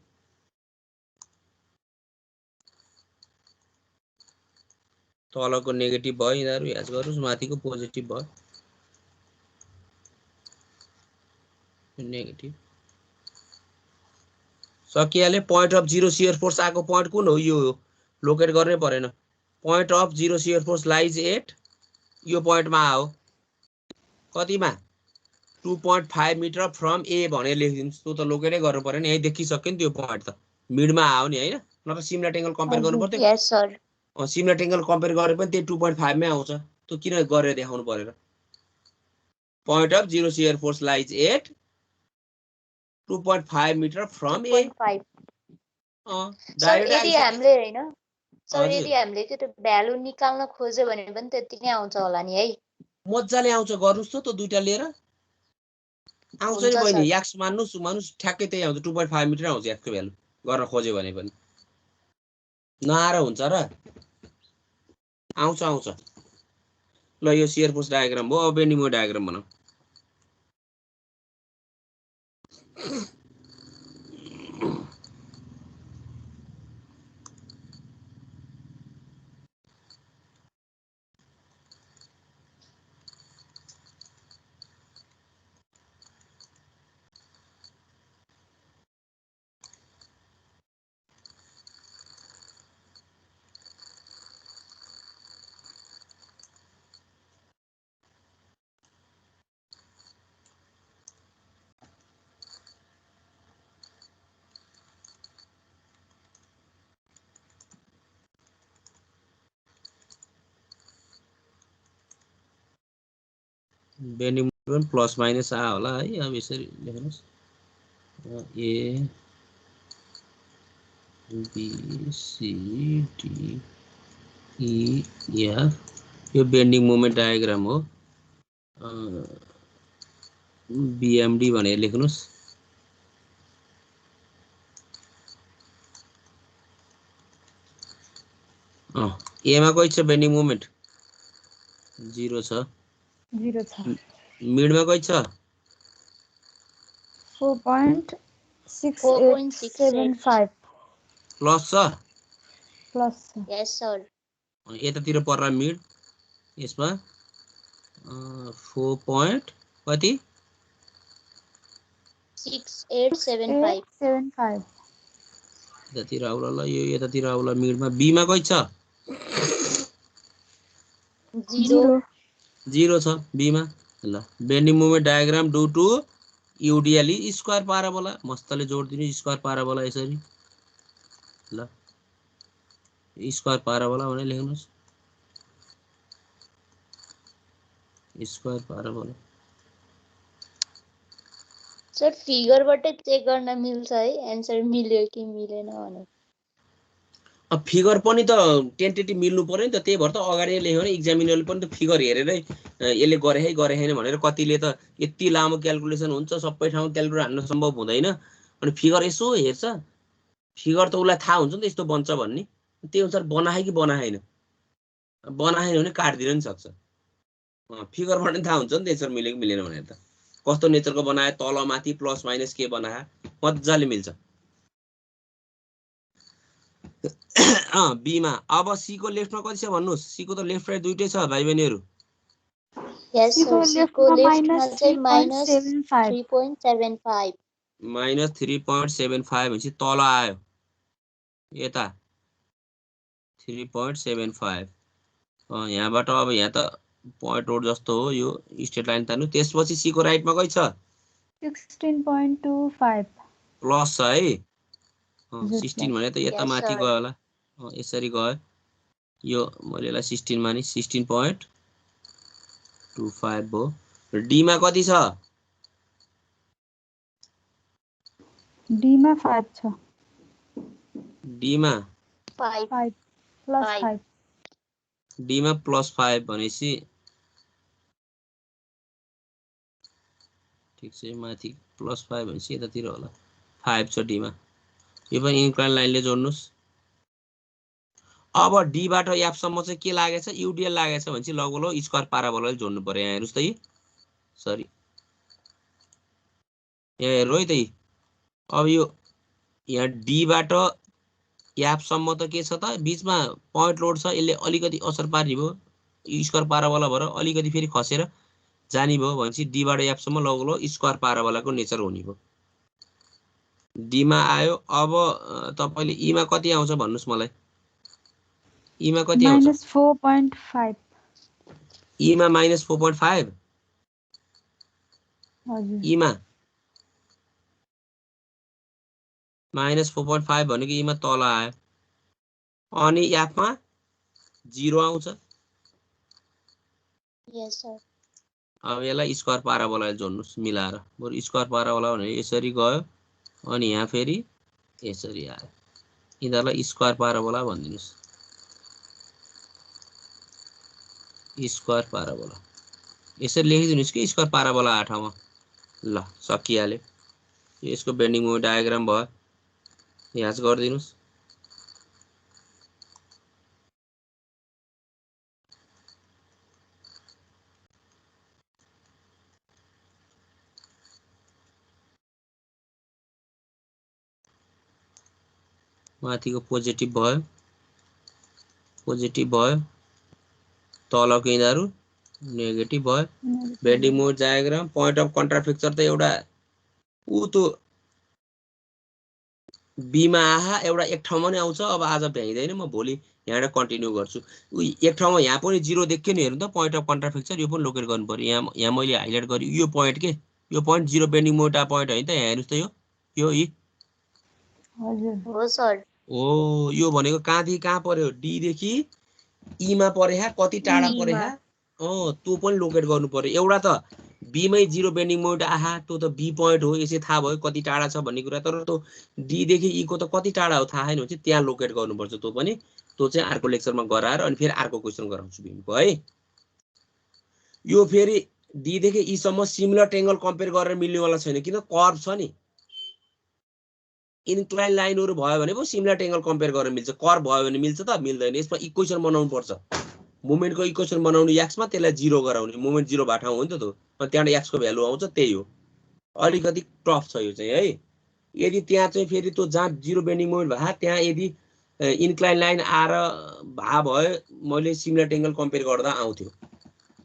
तलको नेगेटिभ भयो यिनीहरु ह्याच गर्नुस्, माथिको पोजिटिभ भयो। नेगेटिभ सकिहाल्यो। पोइन्ट अफ 0 शियर फोर्स आको पोइन्ट कुन हो? यो हो। लोकेट गर्नै परेन। Point of 0 shear force lies at यो पोइन्टमा आओ। कतिमा? 2.5 मिटर फ्रम ए भनेर लेखिदिनुस्। त्यो त लोकेटै गर्नु पर्यो नि। यही देखिसक्यो नि त्यो पोइन्ट त मिडमा आयो नि हैन। नत्र सिमलेट एंगल कम्पेयर गर्नु हजुर पर्थ्यो। यस सर। सिमलेट एंगल कम्पेयर गरे पनि त्यही 2.5 मै आउँछ। त्यो किन गरेर देखाउनु पर्यो र? Point of 0 shear force lies at 2.5 metre from A 2.5 sir. Direct यदि आइसक्यो। हामीले हैन सर, हजुर यदि हामीले त्यो भ्यालु निकाल्न खोज्यो भने पनि त्यति नै आउँछ होला नि है। मज्जाले आउँछ। गर्नुस् त त्यो दुईटा लिएर आउँछ नि हुन्छ बहिनी। सर। एक्स मान्नुस् ठ्याक्कै त्यही आउँछ। 2.5 मिटर आउँछ एक्सको भ्यालु गर्न खोज्यो भने पनि। नआएर हुन्छ र? आउँछ। ल यो शियर फोर्स डायग्राम हो। अब बेन्डिङ डायग्राम बनाऊ। बेन्डिङ मोमेन्ट प्लस माइनस आ होला है। अब यसरी लेख्नुस् A B C D E F यो बेन्डिङ मोमेन्ट डायग्राम हो। बीएमडी भनेर लेख्नुस्। एमा कति छ बेन्डिङ मोमेन्ट 0 छ। 0 छ। मिडमा कति छ 4.6875 प्लस छ। प्लस छ। Yes sir. यतातिर पर्ला मिड यसमा 4 point कति 6875 यतातिर आउला ल यो यतातिर आउला मिडमा। बीमा कति छ 0 0 छ बीमा। ल bending moment diagram due to UDL square parabola मस्तले जोड दिनु स्क्वायर पाराबोला यसरी। ल स्क्वायर पाराबोला भनेर लेख्नुस् स्क्वायर पाराबोला। सर फिगरबाट चेक गर्न मिल्छ है एन्सर मिल्यो कि मिलेन भनेर। अब फिगर पनि त टेन्टेटिभ मिल्नु पर्यो नि त। त्यही भएर त अगाडि लेख्यो भने इक्जामिनरले पनि त फिगर हेरेरै यसले गरे है गरे हैन भनेर कतिले त यति लामो क्याल्कुलेसन हुन्छ सबै ठाउँ क्याल्कुलेटर हान्न सम्भव हुँदैन। अनि फिगर यसो हेर्छ फिगर त उसलाई थाहा हुन्छ नि त यस्तो बन्छ भन्ने। त्यही अनुसार बनाए कि बनाएन बनाएन भने काट्दिन नि सक्छ। फिगरबाट पनि थाहा हुन्छ नि त नेचर मिल्यो कि मिलेन भनेर। त कस्तो नेचरको बनाए तल माथि प्लस माइनस के बनाए मजाले मिल्छ। बीमा। अब सी को लेफ्टमा कति छ भन्नुस्। सी को त लेफ्ट राइट दुईटै छ भाइ बहिनीहरु। यस सर सीको लेफ्टमा चाहिँ -3.75 -3.75 भनेपछि तल आयो यता 3.75। यहाँबाट अब यहाँ त पोइन्ट रोड जस्तो हो यो स्ट्रेट लाइन तान्नु। त्यसपछि सी को राइटमा कति छ 16.25 प्लस छ है 16 भने त यता माथि गयो होला यसरी गयो। यो मैले यसलाई 16 मानि 16.25 हो। डी मा कति छ डी मा 5 छ। डी मा 5 प्लस 5 डी मा +5 भनेपछि ठीक छ माथि +5 भनेपछि यतातिर होला 5 छ डी मा। यो पनि इन्क्लाइन लाइनले जोड्नुस्। अब डी बाट एफ सम्म चाहिँ के लागेछ यूडीएल लागेछ भनेपछि लगभग स्क्वायर पाराबोलाले जोड्नु पर्यो। यहाँ हेर्नुस् त यी सरी यहाँ हेर्नु है त यी। अब यो यहाँ डी बाट एफ सम्म त के छ त बीचमा पोइन्ट लोड छ यसले अलिकति असर पार्ने भयो स्क्वायर पाराबोला भएर अलिकति फेरि खसेर जाने भयो भनेपछि डी बाट एफ सम्म लगभग स्क्वायर पाराबोलाको नेचर हुने भयो। डी मा आयो। अब तपाईले ई मा कति आउँछ भन्नुस् मलाई। ई मा कति आउँछ -4.5 ई मा -4.5 हजुर। ई मा -4.5 भनेको ई मा तल आयो। अनि एफ मा 0 आउँछ। यस सर। अब यसलाई स्क्वायर पाराबोलाले जोड्नुस् मिलाएर। बरु स्क्वायर पाराबोला भने यसरी गयो अनि यहाँ फेरि यसरी आयो। यिनीहरुलाई स्क्वायर पाराबोला भनिदिनुस्। स्क्वायर पाराबोला यसरी लेखिदिनुस् कि स्क्वायर पाराबोला आ ठाउँमा। ल सकिहाल्यो। यसको बेन्डिङ मोमेन्ट डायग्राम भयो। यहाँ गरिदिनुस्। माथिको पोजिटिभ भयो तलको यिनीहरु नेगेटिभ भयो। Bending moment diagram point of contraflexure त एउटा उ त बीमा आहा एउटा एक ठाउँमा नै आउँछ। अब आज भ्याइदैन म भोलि यहाँबाट कन्टिन्यू गर्छु। एक ठाउँमा यहाँ पनि 0 देख्यो नि हेर्नु त पोइन्ट अफ कन्ट्राफ्रेक्चर यो पनि लोकेट गर्नु पर्यो। यहाँ मैले हाइलाइट गरे यो पोइन्ट के यो पोइन्ट 0 बेन्डिङ मोमेन्ट पोइन्ट हैन त। यहाँ हेर्नुस् त यो यी हजुर हो सर। ओ यो भनेको कहाँदेखि कहाँ पर्यो डी देखि ई मा पर्यो कति टाढा पर्यो त्यो पनि लोकेट गर्नु पर्यो। एउटा त बी मै जिरो बेन्डिङ मोमेन्ट आहा त्यो त बी पोइन्ट हो, यसै थाहा भयो कति टाढा छ भन्ने कुरा। तर त्यो डी देखि ई को त कति टाढा हो थाहा छैन भने चाहिँ त्यहाँ लोकेट गर्नुपर्छ। त्यो पनि त्यो चाहिँ अर्को लेक्चरमा गराएर अनि फेरि अर्को क्वेसन गराउँछु भीमको है। यो फेरि डी देखि ई सम्म सिमिलर ट्रेङ्गल कम्पेयर गरेर मिल्नेवाला छैन, किन कर्भ छ नि। इन्क्लाइन लाइनहरु भयो भने पो सिमिलर ट्रेङ्गल कम्पेयर गरेर मिल्छ, कर्भ भयो भने मिल्छ त मिल्दैन। यसमा इक्वेसन बनाउनु पर्छ, मोमेन्टको इक्वेसन बनाउनु एक्समा, त्यसलाई जिरो गराउने। मोमेन्ट जिरो भए ठाउँ हो नि त त्यो, अनि त्यहाँबाट एक्सको भ्यालु आउँछ, त्यही हो। अलिकति टफ छ यो चाहिँ है। यदि त्यहाँ चाहिँ फेरि त्यो जहाँ जिरो बेन्डिङ मोमेन्ट भए त्यहाँ यदि इन्क्लाइन लाइन आएर भए मैले सिमिलर ट्रेङ्गल कम्पेयर गर्दा आउँथ्यो।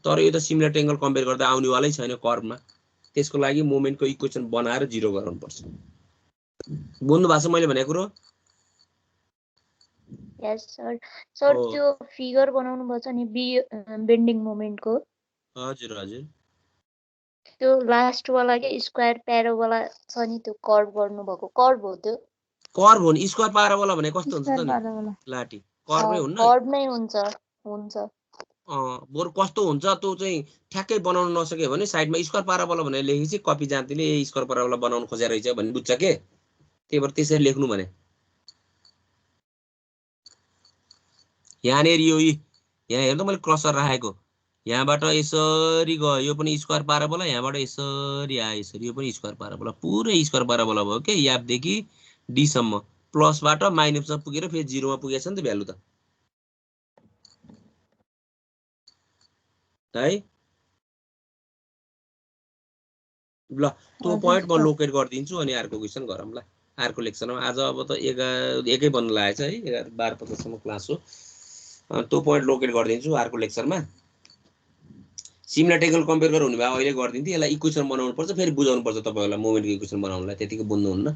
तर यो त सिमिलर ट्रेङ्गल कम्पेयर गर्दा आउनेवालै छैन कर्भमा। त्यसको लागि मोमेन्टको इक्वेसन बनाएर जिरो गराउनुपर्छ। बुझ्नु भएको छ मैले भनेको कुरो? यस सर। सर त्यो फिगर बनाउनु भएको छ नि बी बेन्डिङ मोमेन्टको, हजुर हजुर, त्यो लास्ट वाला के स्क्वायर प्याराबोला छ नि, त्यो कर्भ गर्नु भएको कर्भ हो त्यो। कर्भ हो नि। स्क्वायर पाराबोला भने कस्तो हुन्छ त नि लाटी? कर्भै हुन्न, कर्भ नै हुन्छ। हुन्छ बरु कस्तो हुन्छ त्यो चाहिँ ठ्याक्कै बनाउन नसक्यो भने साइडमा स्क्वायर पाराबोला भनेर लेखेपछि कपी जान्तीले स्क्वायर पाराबोला बनाउन खोजेर रहेछ भन्ने बुझ्छ के, त्यही भएर त्यसरी लेख्नु भने। यहाँनिर यो यहाँ हेर्नु मैले क्रसर राखेको, यहाँबाट यसरी गयो, यो पनि स्क्वायर पाराबोला, यहाँबाट यसरी आयो यसरी, यो पनि स्क्वायर पाराबोला, पुरै स्क्वायर पाराबोला भयो के। यापदेखि डी सम्म प्लसबाट माइनसमा पुगेर फेरि जिरोमा पुगेछ नि त भ्यालु त है। ल त्यो पोइन्ट म लोकेट गरिदिन्छु अनि अर्को क्वेसन गरौँ ल अर्को लेक्चरमा। आज अब त एकै बन्द लागेछ है, 11:50सम्म क्लास हो। त्यो पोइन्ट लोकेट गरिदिन्छु अर्को लेक्चरमा। सिमिलर ट्रेङ्गल कम्पेयर गरेर हुने भए अहिले गरिदिन्थेँ। यसलाई इक्वेसन बनाउनु पर्छ, फेरि बुझाउनु पर्छ तपाईँहरूलाई मोमेन्टको इक्वेसन बनाउनुलाई, त्यतिकै बुझ्नुहुन्न।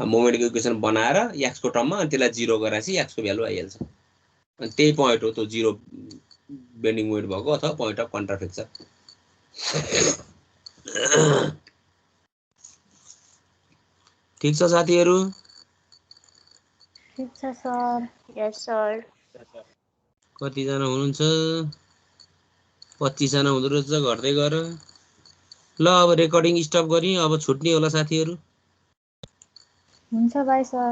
मोमेन्टको इक्वेसन बनाएर एक्सको टर्ममा अनि त्यसलाई जिरो गराएपछि एक्सको भ्यालु आइहाल्छ। अनि त्यही पोइन्ट हो त्यो जिरो बेन्डिङ मोमेन्ट भएको अथवा पोइन्ट अफ कन्ट्राफ्रेक्चर। ठिक छ साथीहरू? ठिक छ सर। यस सर। कतिजना हुनुहुन्छ? 25 जना हुँदो रहेछ, घट्दै गएर। ल अब रेकर्डिङ स्टप गरी अब छुट्ने होला साथीहरू। हुन्छ बाई सर।